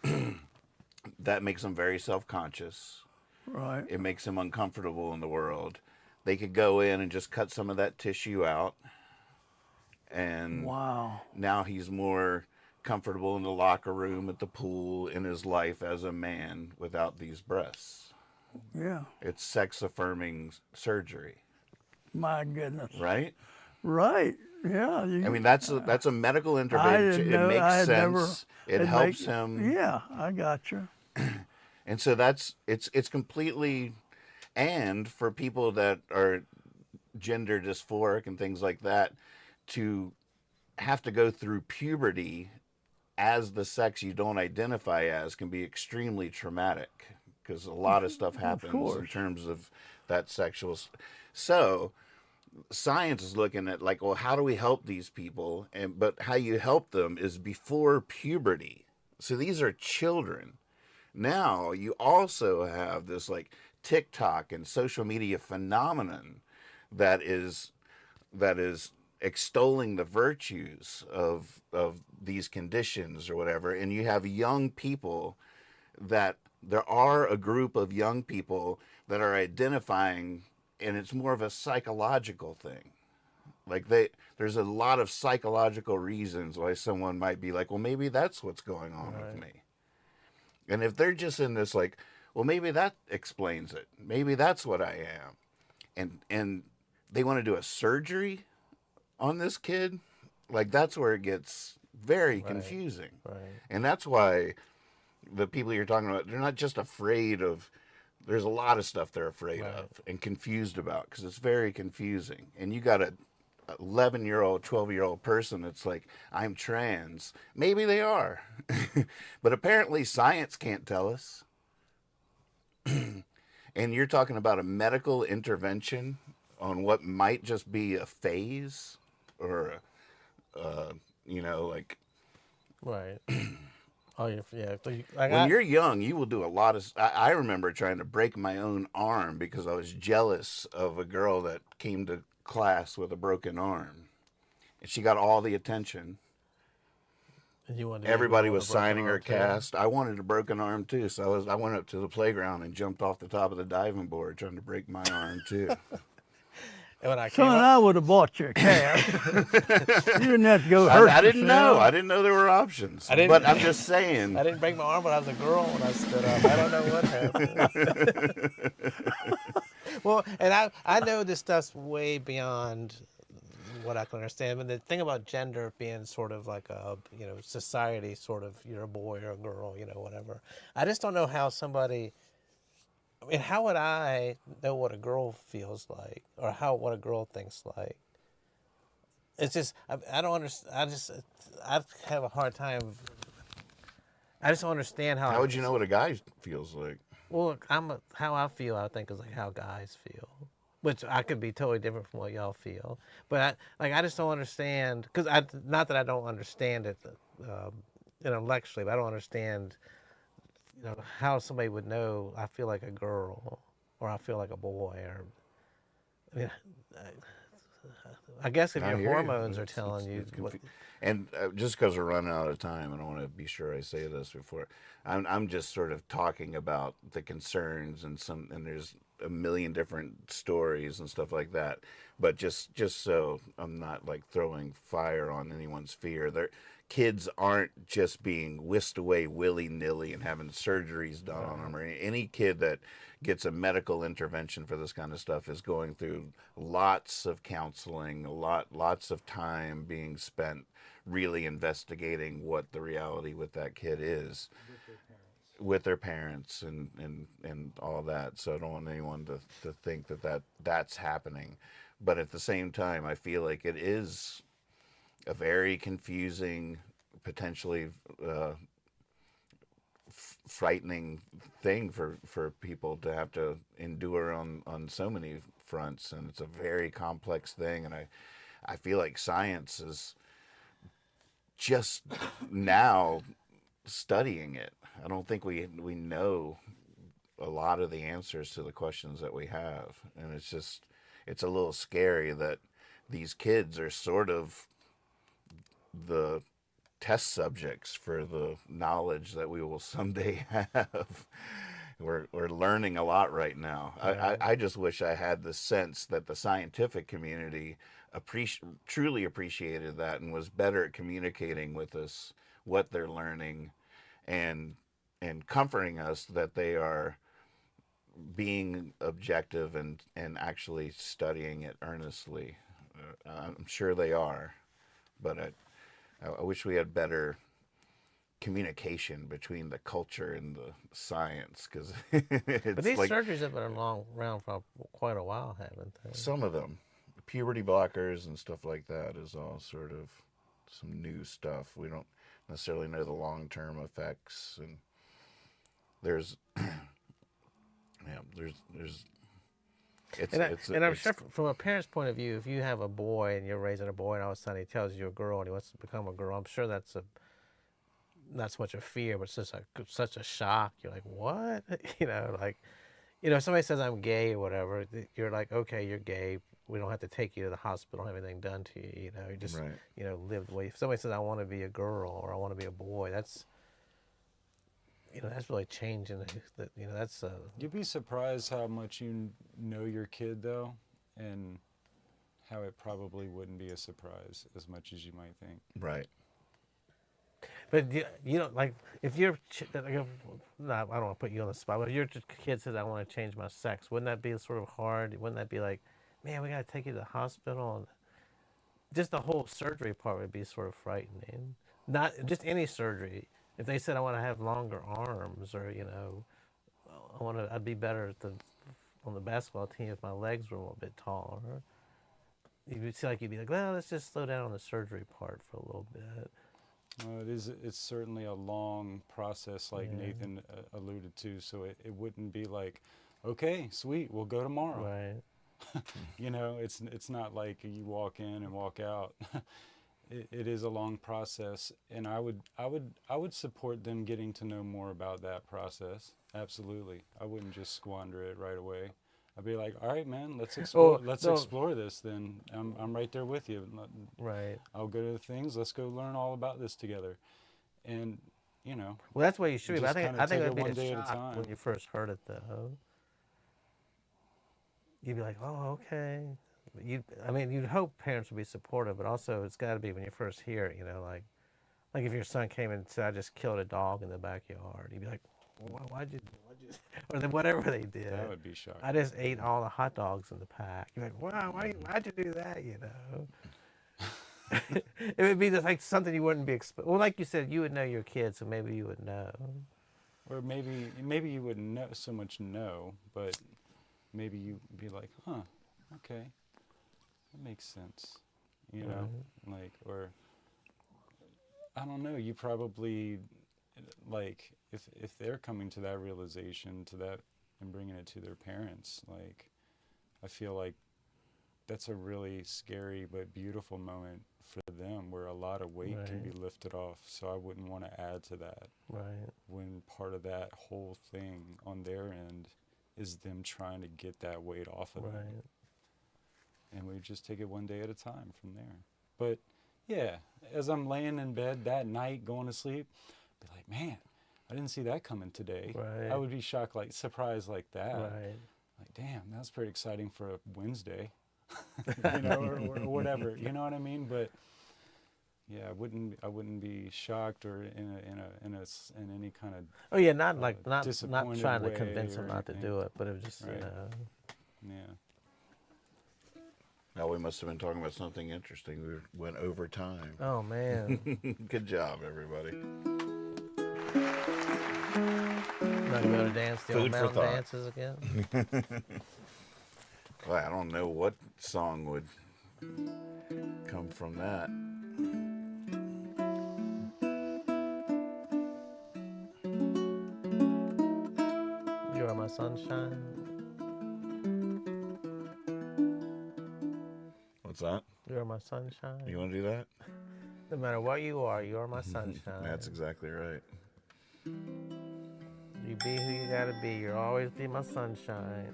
that makes him very self-conscious. Right. It makes him uncomfortable in the world. They could go in and just cut some of that tissue out, and now he's more comfortable in the locker room, at the pool, in his life as a man without these breasts. Yeah. It's sex-affirming surgery. My goodness. Right? Right. Yeah. That's a medical intervention. It makes sense. It helps him. Yeah, I got you. And so it's completely, and for people that are gender dysphoric and things like that, to have to go through puberty as the sex you don't identify as can be extremely traumatic, because a lot of stuff happens in terms of that sexual. So science is looking at like, well, how do we help these people? But how you help them is before puberty. So these are children. Now you also have this like TikTok and social media phenomenon that is extolling the virtues of these conditions or whatever, and you have young people that there are a group of young people that are identifying, and it's more of a psychological thing. Like there's a lot of psychological reasons why someone might be like, well, maybe that's what's going on with me. And if they're just in this like, well, maybe that explains it. Maybe that's what I am. And they want to do a surgery on this kid. Like that's where it gets very confusing. Right. And that's why the people you're talking about, they're not just afraid of, there's a lot of stuff they're afraid of and confused about because it's very confusing. And you got a 11-year-old, 12-year-old person that's like, I'm trans. Maybe they are. But apparently science can't tell us. And you're talking about a medical intervention on what might just be a phase or, like. Right. Oh, yeah. When you're young, you will do a lot of. I remember trying to break my own arm because I was jealous of a girl that came to class with a broken arm, and she got all the attention. And you wanted Everybody was signing her cast. I wanted a broken arm too, so I went up to the playground and jumped off the top of the diving board trying to break my arm too. And when I Son, I would have bought you a cast. You didn't have to go hurt I didn't know. yourself. I didn't know there were options. But I'm just saying. I didn't break my arm when I was a girl when I stood up. I don't know what happened. Well, and I know this stuff's way beyond what I can understand. But the thing about gender being sort of like a, society sort of, you're a boy or a girl, whatever. I just don't know how somebody, how would I know what a girl feels like or what a girl thinks like? It's just, I don't understand. I have a hard time. I just don't understand how. How would you know what a guy feels like? Well, how I feel, I think, is like how guys feel, which I could be totally different from what y'all feel. But I just don't understand, because not that I don't understand it intellectually, but I don't understand, how somebody would know I feel like a girl or I feel like a boy, or I guess if your hormones are telling you. And just because we're running out of time, and I want to be sure I say this before, I'm just sort of talking about the concerns and there's a million different stories and stuff like that. But just so I'm not like throwing fire on anyone's fear, kids aren't just being whisked away willy-nilly and having surgeries done on them. Or any kid that gets a medical intervention for this kind of stuff is going through lots of counseling, lots of time being spent really investigating what the reality with that kid is with their parents and all that. So I don't want anyone to think that's happening. But at the same time, I feel like it is a very confusing, potentially frightening thing for people to have to endure on so many fronts. And it's a very complex thing. And I feel like science is just now studying it. I don't think we know a lot of the answers to the questions that we have. And it's a little scary that these kids are sort of the test subjects for the knowledge that we will someday have. We're learning a lot right now. I just wish I had the sense that the scientific community truly appreciated that and was better at communicating with us what they're learning and comforting us that they are being objective and actually studying it earnestly. I'm sure they are, but I wish we had better communication between the culture and the science, because but these surgeries have been around for quite a while, haven't they? Some of them, puberty blockers and stuff like that, is all sort of some new stuff. We don't necessarily know the long-term effects, and there's And I'm sure from a parent's point of view, if you have a boy and you're raising a boy and all of a sudden he tells you you're a girl and he wants to become a girl, I'm sure that's not so much a fear, but it's just such a shock. You're like, what? you know, if somebody says I'm gay or whatever, you're like, okay, you're gay. We don't have to take you to the hospital, have anything done to you. You know, you just, you know, live the way. If somebody says I want to be a girl or I want to be a boy, that's, you know, that's really changing. You know, that's. You'd be surprised how much you know your kid, though, and how it probably wouldn't be a surprise as much as you might think. Right. But you know, like if you're, no, I don't want to put you on the spot. But if your kid says I want to change my sex, wouldn't that be sort of hard? Wouldn't that be like, man, we got to take you to the hospital? And just the whole surgery part would be sort of frightening. Not just any surgery. If they said I want to have longer arms, or you know, I'd be better on the basketball team if my legs were a little bit taller. You'd feel like you'd be like, well, let's just slow down on the surgery part for a little bit. It's certainly a long process, like Nathan alluded to. So it wouldn't be like, okay, sweet, we'll go tomorrow. Right. You know, it's not like you walk in and walk out. It is a long process, and I would support them getting to know more about that process. Absolutely, I wouldn't just squander it right away. I'd be like, all right, man, let's explore. Explore this. Then I'm right there with you. Right. I'll go to the things. Let's go learn all about this together. And you know. Well, that's what you should be. But I think it would one be day a at a shock time. when you first heard it, though. You'd be like, oh, okay. You'd hope parents would be supportive, but also it's got to be when you first hear it. You know, like if your son came and said, I just killed a dog in the backyard. You'd be like, why'd you? Or then whatever they did. That would be shocking. I just ate all the hot dogs in the pack. You're like, wow, why'd you do that? You know. It would be just like something you wouldn't be well, like you said, you would know your kids, so maybe you would know. Or maybe you wouldn't know so much but maybe you'd be like, huh, okay, that makes sense. You know, like, or I don't know, you probably, like, if they're coming to that realization, to that, and bringing it to their parents, like, I feel like that's a really scary but beautiful moment for them, where a lot of weight can be lifted off. So I wouldn't want to add to that. Right. When part of that whole thing on their end is them trying to get that weight off of them. And we just take it one day at a time from there. But yeah, as I'm laying in bed that night going to sleep, be like, man, I didn't see that coming today. Right. I would be shocked, like surprised like that. Right. Like, damn, that's pretty exciting for a Wednesday, you know, or whatever. You know what I mean? But yeah, I wouldn't be shocked or in any kind of not trying to convince them not to do it, but it was just you know. Yeah. Now we must have been talking about something interesting. We went over time. Oh man. Good job, everybody. Not going to dance the old Food for mountain thought. dances again. Well, I don't know what song would come from that. You are my sunshine. What's that? You are my sunshine. You want to do that? No matter what you are my sunshine. That's exactly right. You be who you gotta be. You'll always be my sunshine.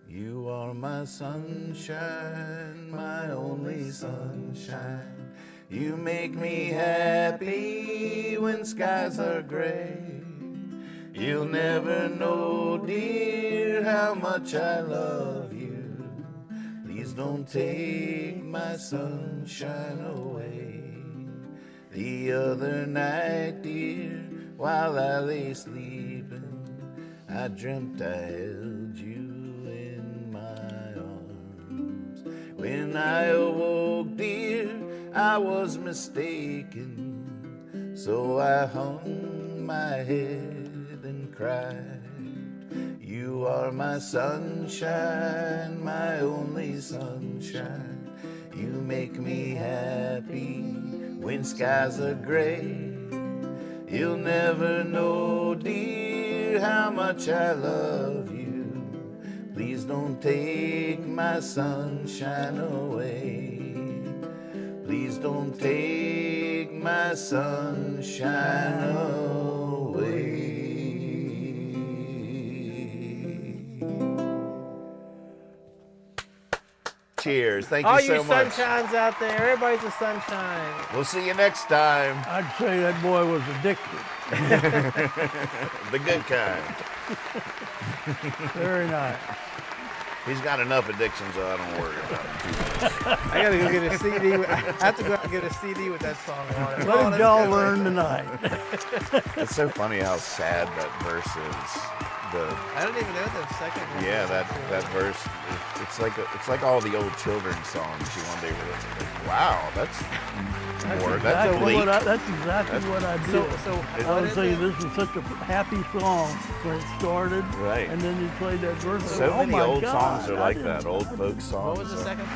You are my sunshine, my only sunshine. You make me happy when skies are gray. You'll never know, dear, how much I love you. Please don't take my sunshine away. The other night, dear, while I lay sleeping, I dreamt I held you in my arms. When I awoke, dear, I was mistaken. So I hung my head and cried. You are my sunshine, my only sunshine. You make me happy when skies are gray. You'll never know, dear, how much I love you. Please don't take my sunshine away. Please don't take my sunshine away. Cheers. Thank All you so you much. sunshines out there, everybody's a sunshine. We'll see you next time. I'd say that boy was addicted. The good kind. Very nice. He's got enough addictions, so I don't worry about him. I gotta go get a CD. I have to go out and get a CD with that song on it. Let y'all learn tonight. It's so funny how sad that verse is. I don't even know the second one. Yeah, that verse. It's like all the old children's songs. You one day were like, wow, that's more. That's exactly elite. that's exactly what I did. I was saying this was such a happy song when it started, Right. and then you played that verse. So oh many my old God, songs are like that. Old folk songs. What was the second?